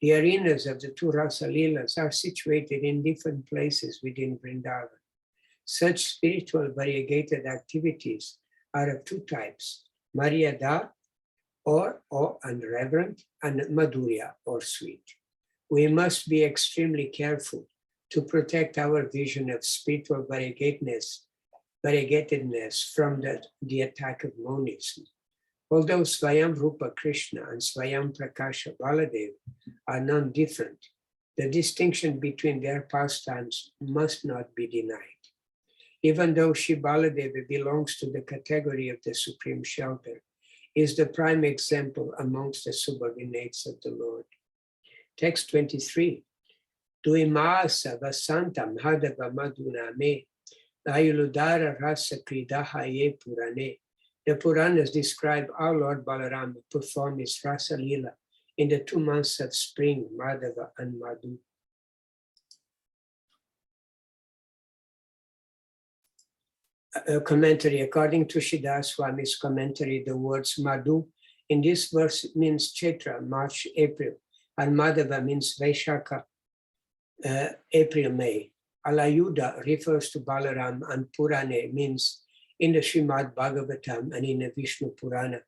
The arenas of the two Rasa Leelas are situated in different places within Vrindavan. Such spiritual variegated activities are of two types, Maryada or unreverent, and Madhurya or sweet. We must be extremely careful to protect our vision of spiritual variegatedness from the attack of monism. Although Swayam Rupa Krishna and Swayam Prakasha Baladev are non-different, the distinction between their pastimes must not be denied. Even though Shri Baladeva belongs to the category of the supreme shelter, is the prime example amongst the subordinates of the Lord. Text 23. Duimasa vasantam hadava madhuname ayuludara rasa kridaha ye purane. The Puranas describe our Lord Balarama perform his Rasa Leela in the 2 months of spring, Madhava and Madhu. Commentary. According to Siddhar Swami's commentary, the words Madhu in this verse means Chaitra, March, April, and Madhava means Vaishakha, April, May. Alayuda refers to Balaram, and Purane means in the Śrīmad Bhagavatam and in the Vishnu Purana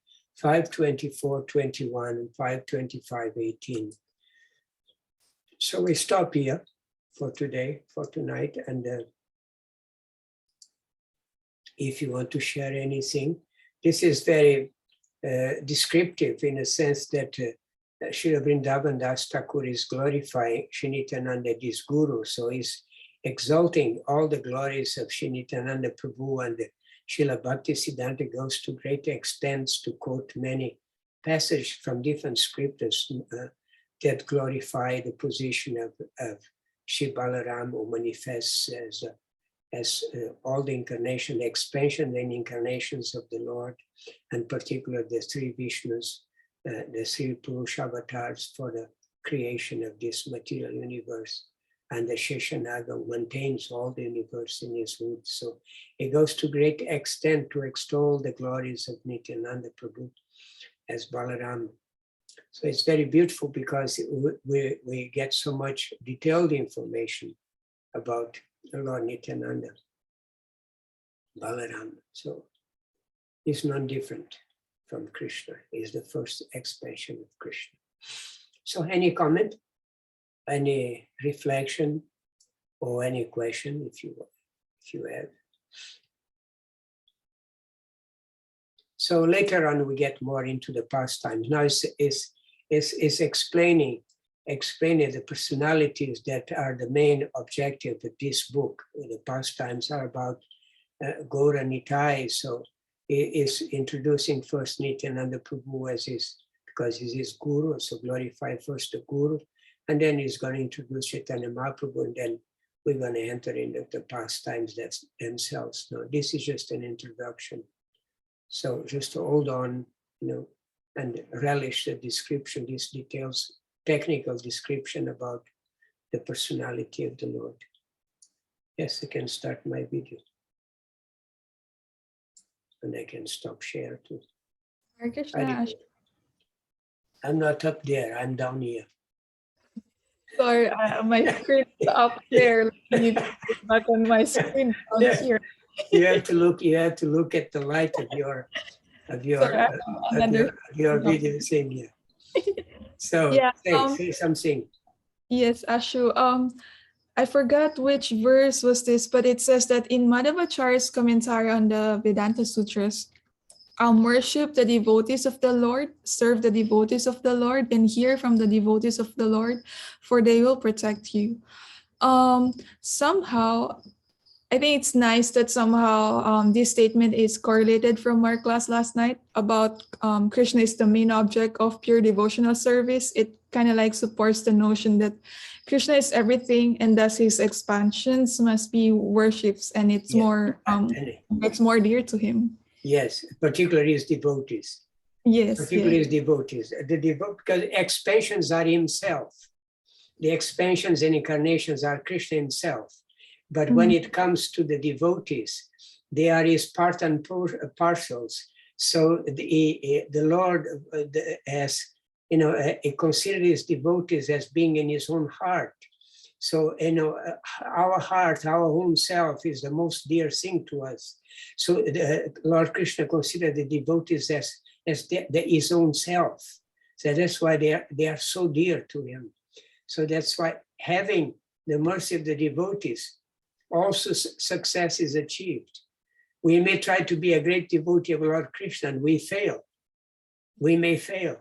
5:24-21 and 5:25-18. So we stop here for tonight, and if you want to share anything, this is very descriptive in a sense that Srila Vrindavan Das Thakur is glorifying Śrī Nityananda, his guru, so he's exalting all the glories of Śrī Nityananda Prabhu, and Srila Bhaktisiddhanta goes to great extents to quote many passages from different scriptures that glorify the position of Shri Balaram, who manifests as all the incarnation, the expansion and incarnations of the Lord, and particularly the three Vishnus, the three Purusha avatars for the creation of this material universe, and the Sheshanaga who maintains all the universe in his roots. So it goes to great extent to extol the glories of Nityananda Prabhu as Balaram. So it's very beautiful because we get so much detailed information about the Lord Nityananda, Balaram. So he's non-different from Krishna. He's the first expansion of Krishna. So any comment? Any reflection or any question if you have. So later on we get more into the pastimes. Now is explaining the personalities that are the main objective of this book. The pastimes are about Gaura Nitai, so it is introducing first Nityananda Prabhu as because he's his guru, so glorify first the guru, and then he's going to introduce Chaitanya Mahaprabhu, and then we're going to enter into the pastimes themselves. No, this is just an introduction. So just to hold on, and relish the description, these details, technical description about the personality of the Lord. Yes, I can start my video. And I can stop share too. I'm not up there, I'm down here. Sorry, my screen is up there. Back on my screen down here. You have to look at the light of your video thing here. So yeah, say something. Yes, Ashu. I forgot which verse was this, but it says that in Madhvacharya's commentary on the Vedanta Sutras, worship the devotees of the Lord, serve the devotees of the Lord, and hear from the devotees of the Lord, for they will protect you. Somehow, I think it's nice that somehow this statement is correlated from our class last night about Krishna is the main object of pure devotional service. It kind of like supports the notion that Krishna is everything, and thus his expansions must be worships, and it's more dear to him. Yes, particularly his devotees. Yes, particularly his devotees. Because expansions are himself. The expansions and incarnations are Krishna himself. But when it comes to the devotees, they are his part and parcels. So the Lord has, he considers his devotees as being in his own heart. So, our heart, our own self is the most dear thing to us. So Lord Krishna considers the devotees as his own self. So that's why they are so dear to him. So that's why having the mercy of the devotees, also success is achieved. We may try to be a great devotee of Lord Krishna and we fail. We may fail.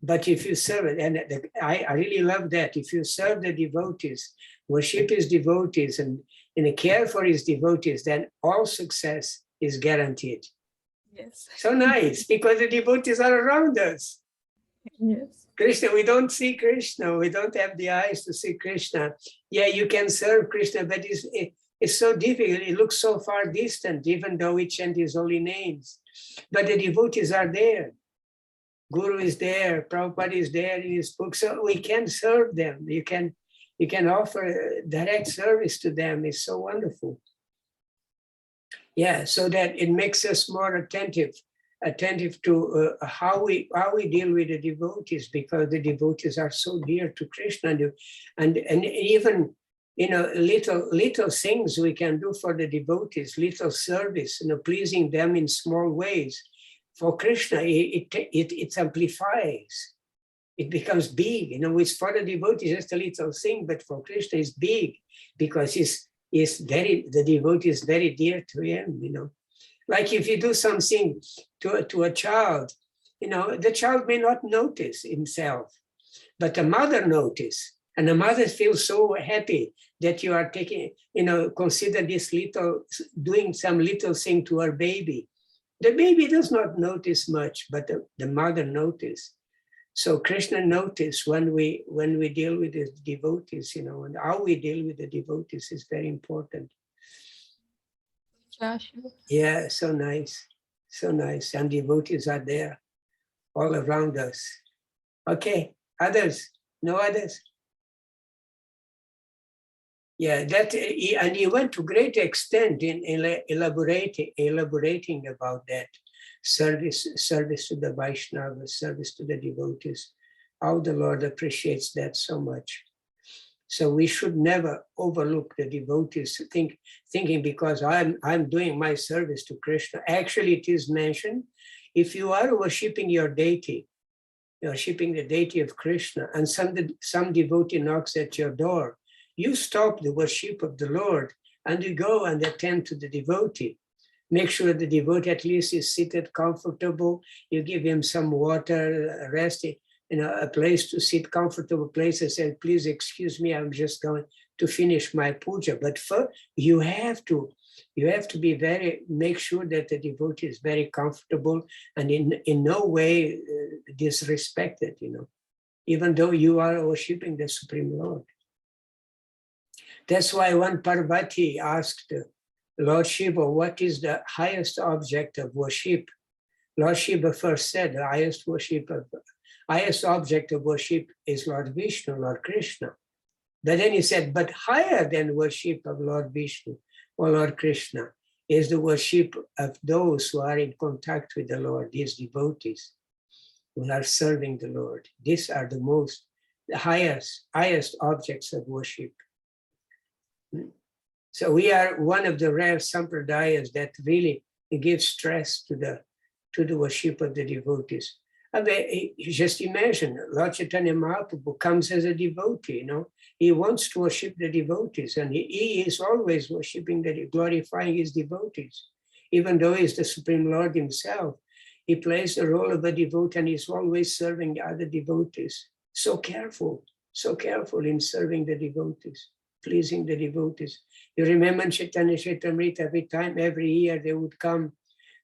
But if you serve it, and I really love that, if you serve the devotees, worship his devotees and care for his devotees, then all success is guaranteed. Yes. So nice, because the devotees are around us. Yes. Krishna, we don't see Krishna. We don't have the eyes to see Krishna. Yeah, you can serve Krishna, but it's so difficult. It looks so far distant, even though we chant his holy names. But the devotees are there. Guru is there, Prabhupada is there in his book, so we can serve them. You can offer direct service to them. It's so wonderful. Yeah, so that it makes us more attentive to how we deal with the devotees, because the devotees are so dear to Krishna, and even little things we can do for the devotees, little service, pleasing them in small ways. For Krishna, it amplifies. It becomes big. It's for the devotee just a little thing, but for Krishna it's big because the devotee is very dear to him. Like if you do something to a child, the child may not notice himself, but the mother notices, and the mother feels so happy that you are taking, consider this doing some little thing to her baby. The baby does not notice much, but the mother notices. So Krishna notices when we deal with his devotees, and how we deal with the devotees is very important. Yeah, so nice. So nice. And devotees are there all around us. Okay, others? No others? Yeah, and he went to great extent in elaborating about that service to the Vaishnavas, service to the devotees, how the Lord appreciates that so much. So we should never overlook the devotees, thinking because I'm doing my service to Krishna. Actually, it is mentioned, if you are worshipping your deity, worshipping the deity of Krishna, and some devotee knocks at your door, you stop the worship of the Lord and you go and attend to the devotee. Make sure the devotee at least is seated comfortable. You give him some water, rest. a place to sit, comfortable place, and say, please excuse me, I'm just going to finish my puja. But first, you have to be make sure that the devotee is very comfortable and in no way disrespected, even though you are worshipping the Supreme Lord. That's why one Parvati asked Lord Shiva, what is the highest object of worship? Lord Shiva first said the highest object of worship is Lord Vishnu, Lord Krishna. But then he said, but higher than worship of Lord Vishnu or Lord Krishna is the worship of those who are in contact with the Lord, these devotees who are serving the Lord. These are the highest objects of worship. So we are one of the rare sampradayas that really gives stress to the worship of the devotees. I mean, just imagine, Lord Chaitanya Mahaprabhu comes as a devotee, He wants to worship the devotees, and he is always worshiping, glorifying his devotees. Even though he's the Supreme Lord himself, he plays the role of a devotee and he's always serving the other devotees. So careful in serving the devotees, pleasing the devotees. You remember Chaitanya Chaitamrita, every year they would come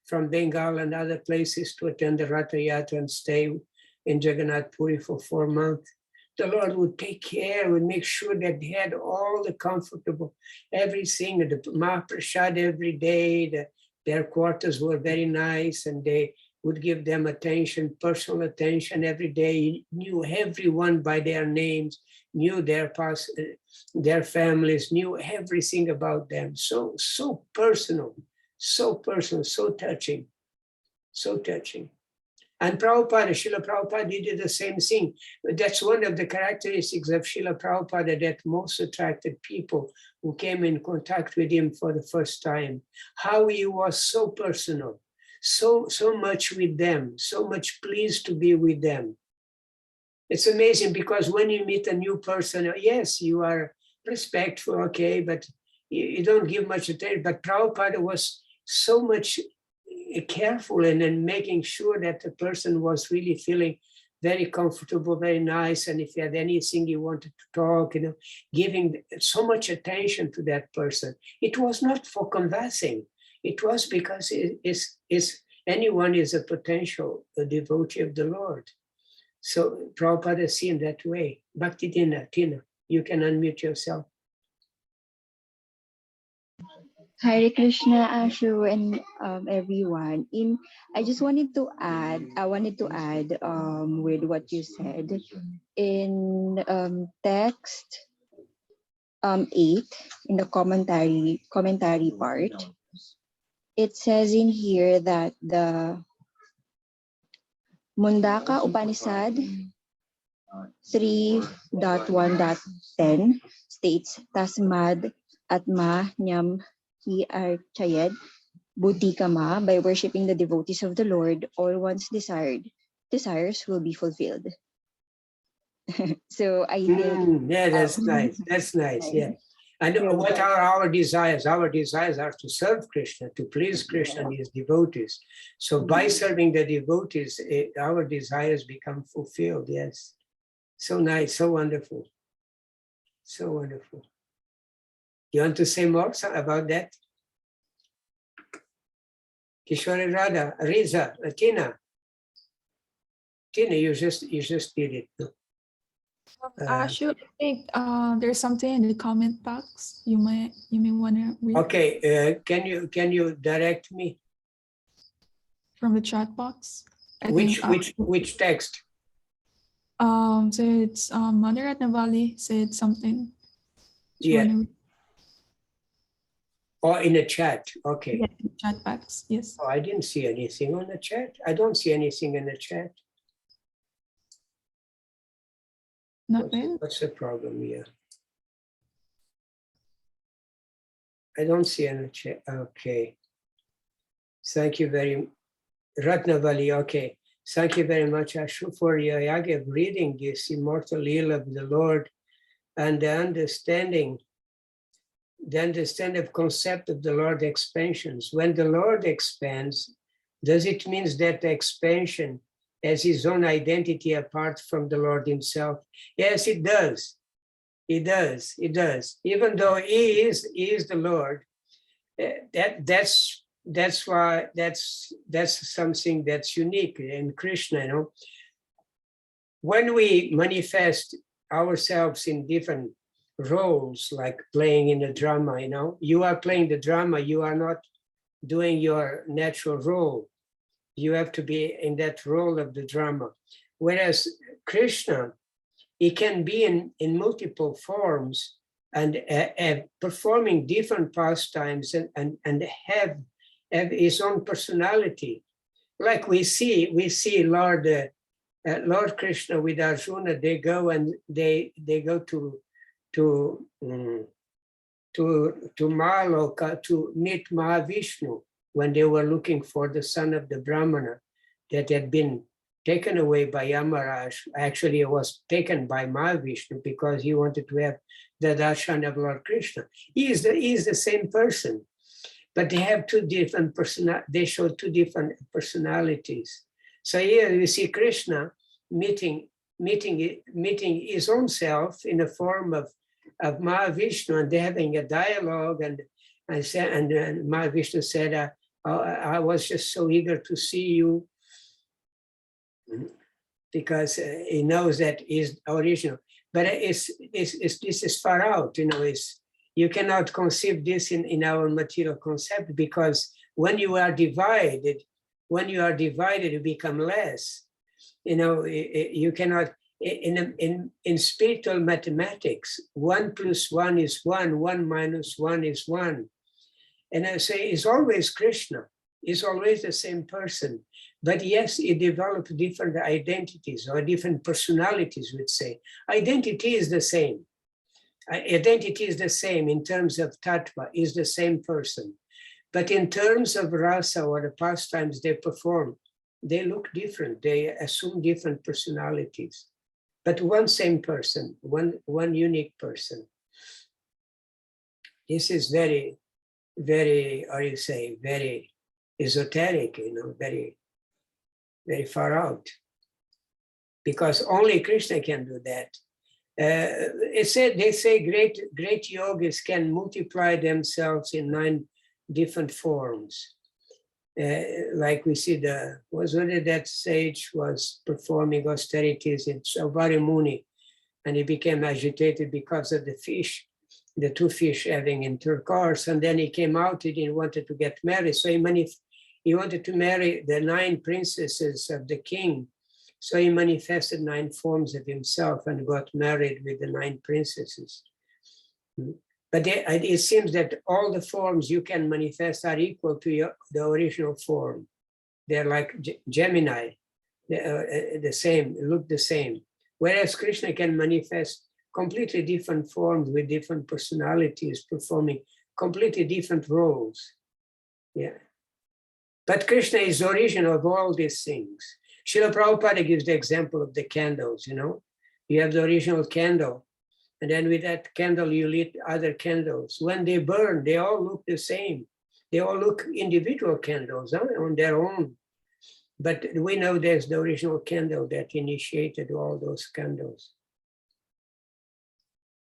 from Bengal and other places to attend the Ratha Yatra and stay in Jagannath Puri for 4 months. The Lord would take care, would make sure that they had all the comfortable, everything, the Mahaprasad every day, their quarters were very nice, and they would give them attention, personal attention every day. He knew everyone by their names, knew their families, knew everything about them. So personal, so touching, so touching. And Srila Prabhupada did the same thing. That's one of the characteristics of Srila Prabhupada that most attracted people who came in contact with him for the first time. How he was so personal, so much with them, so much pleased to be with them. It's amazing because when you meet a new person, yes, you are respectful, okay, but you don't give much attention. But Prabhupada was so much careful and making sure that the person was really feeling very comfortable, very nice. And if you had anything you wanted to talk, giving so much attention to that person. It was not for conversing. It was because anyone is a potential devotee of the Lord. So Prabhupada is seen that way. Bhakti Tina, you can unmute yourself. Hare Krishna, Ashu, and everyone. I wanted to add with what you said in text 8 in the commentary part. It says in here that the Mundaka Upanishad 3.1.10 states Tasmad Atma Nyam Hi Archayed Buddhikama, by worshipping the devotees of the Lord, all one's desires will be fulfilled. So I think yeah, that's nice. That's nice. Yeah. And what are our desires? Our desires are to serve Krishna, to please Krishna and his devotees. So by serving the devotees, our desires become fulfilled. Yes. So nice, so wonderful. So wonderful. You want to say more about that? Kishore Radha, Riza, Tina, you just did it. Ashu, I think there's something in the comment box you may want to read. Okay, can you direct me from the chat box? Which text? So it's Mother Ratnavali said something. Yeah. Or in the chat, okay. Yeah, in the chat box, yes. Oh, I didn't see anything on the chat. I don't see anything in the chat. Nothing? What's the problem here? I don't see in the chat. Okay. Thank you very much. Ratnavali, okay. Thank you very much, Ashu, for your yaga of reading this immortal Leela of the Lord and the understanding of concept of the Lord expansions. When the Lord expands, does it mean that the expansion as his own identity apart from the Lord himself? Yes, it does. It does. It does. Even though he is the Lord, that's something that's unique in Krishna. You know, when we manifest ourselves in different roles, like playing in a drama, you know, you are playing the drama, you are not doing your natural role. You have to be in that role of the drama. Whereas Krishna, he can be in multiple forms and performing different pastimes and have his own personality. Like we see Lord Krishna with Arjuna, they go and they go to Mahaloka to meet Mahavishnu when they were looking for the son of the Brahmana that had been taken away by Yamaraj. Actually, it was taken by Mahavishnu because he wanted to have the darshan of Lord Krishna. He is the same person, but they have they show two different personalities. So here you see Krishna meeting his own self in the form of Mahavishnu, and they're having a dialogue. And Mahavishnu said, I was just so eager to see you, because he knows that he's original. But this is far out, you know. You cannot conceive this in our material concept, because when you are divided, you become less. You know, you cannot. In spiritual mathematics, 1 + 1 is 1, 1 - 1 is 1. And I say it's always Krishna, it's always the same person. But yes, it develops different identities or different personalities, we'd say. Identity is the same. Identity is the same in terms of tattva, is the same person. But in terms of rasa or the pastimes they perform, they look different, they assume different personalities. But one same person, one unique person. This is very, very, how do you say, very esoteric, you know, very, very far out. Because only Krishna can do that. They say great yogis can multiply themselves in 9 different forms. Like we see that sage was performing austerities in Saubhari Muni, and he became agitated because of the 2 fish having intercourse, and then he came out, he wanted to get married, so he wanted to marry the 9 princesses of the king, so he manifested 9 forms of himself and got married with the 9 princesses. But it seems that all the forms you can manifest are equal to the original form. They're like Gemini, the same, look the same. Whereas Krishna can manifest completely different forms with different personalities, performing completely different roles. Yeah. But Krishna is the origin of all these things. Srila Prabhupada gives the example of the candles, you know. You have the original candle, and then with that candle, you lit other candles. When they burn, they all look the same. They all look individual candles on their own. But we know there's the original candle that initiated all those candles.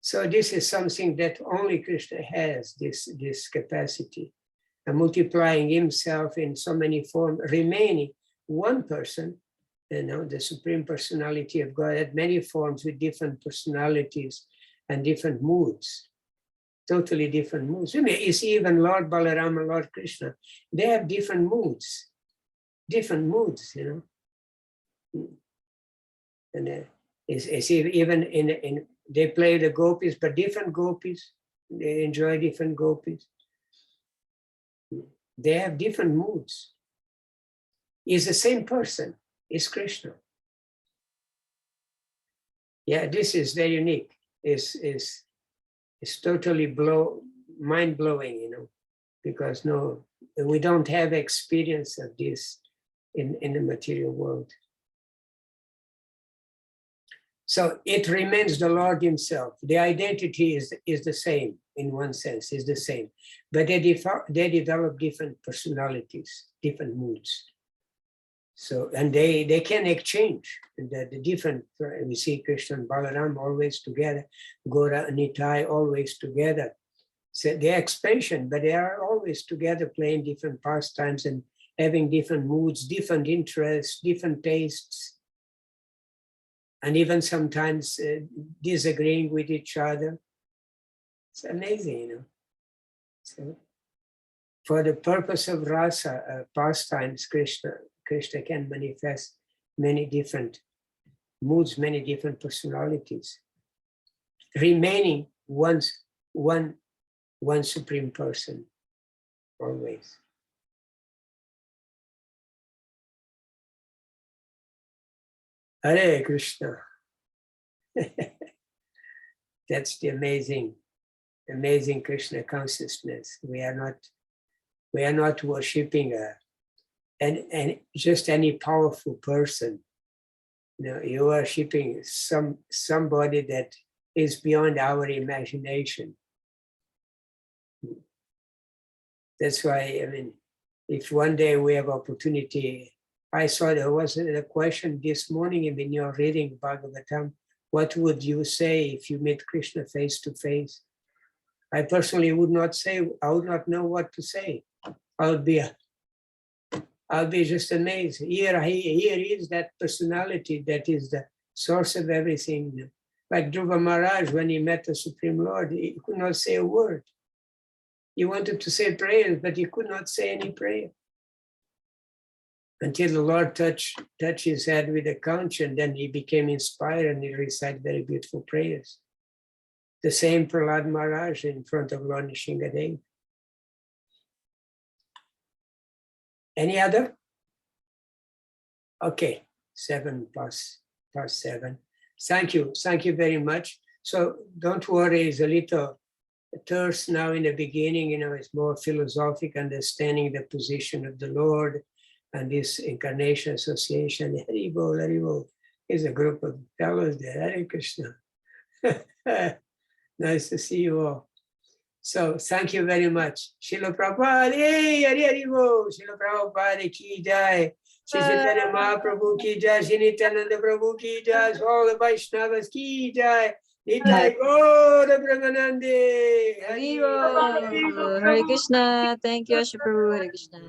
So this is something that only Krishna has, this capacity, and multiplying himself in so many forms, remaining one person, you know, the Supreme Personality of God had many forms with different personalities and different moods, totally different moods. You see, even Lord Balaram and Lord Krishna, they have different moods, you know. And it's even in they play the gopis, but different gopis, they enjoy different gopis. They have different moods. It's the same person, it's Krishna. Yeah, this is very unique. It's totally mind-blowing, you know, because we don't have experience of this in the material world. So it remains the Lord himself. The identity is the same, in one sense, is the same. But they develop different personalities, different moods. So, and they can exchange the different, we see Krishna and Balaram always together, Gora and Nitai always together. So they're expansion, but they are always together playing different pastimes and having different moods, different interests, different tastes, and even sometimes disagreeing with each other. It's amazing, you know. So for the purpose of rasa, pastimes, Krishna can manifest many different moods, many different personalities, remaining one supreme person, always. Hare Krishna. That's the amazing Krishna consciousness. We are not worshipping and just any powerful person. You know, you're worshipping somebody that is beyond our imagination. That's why, I mean, if one day we have opportunity, I saw there was a question this morning in your reading Bhagavatam, what would you say if you met Krishna face to face? I personally would not say, I would not know what to say. I'll be just amazed. Here is that personality that is the source of everything. Like Dhruva Maharaj, when he met the Supreme Lord, he could not say a word. He wanted to say prayers, but he could not say any prayer. Until the Lord touched his head with a conch, and then he became inspired and he recited very beautiful prayers. The same Prahlad Maharaj in front of Lord Nishingadev. Any other? Okay, 7 past 7. Thank you very much. So don't worry, it's a little terse now in the beginning, you know, it's more philosophic, understanding the position of the Lord and this incarnation association. Haribol, is a group of fellows there. Hare Krishna. Nice to see you all. So thank you very much. Srila Prabhupada, hey, Haribol, Srila Prabhupada ki jai. Śrī Caitanya-Bhāgavata ki jai, Śrī Nityananda Prabhu ki jai, all the Vaishnavas ki jai. Nitai Gaura Brahmanande. Hare Krishna. Thank you, Asha Prabhu. Hare Krishna.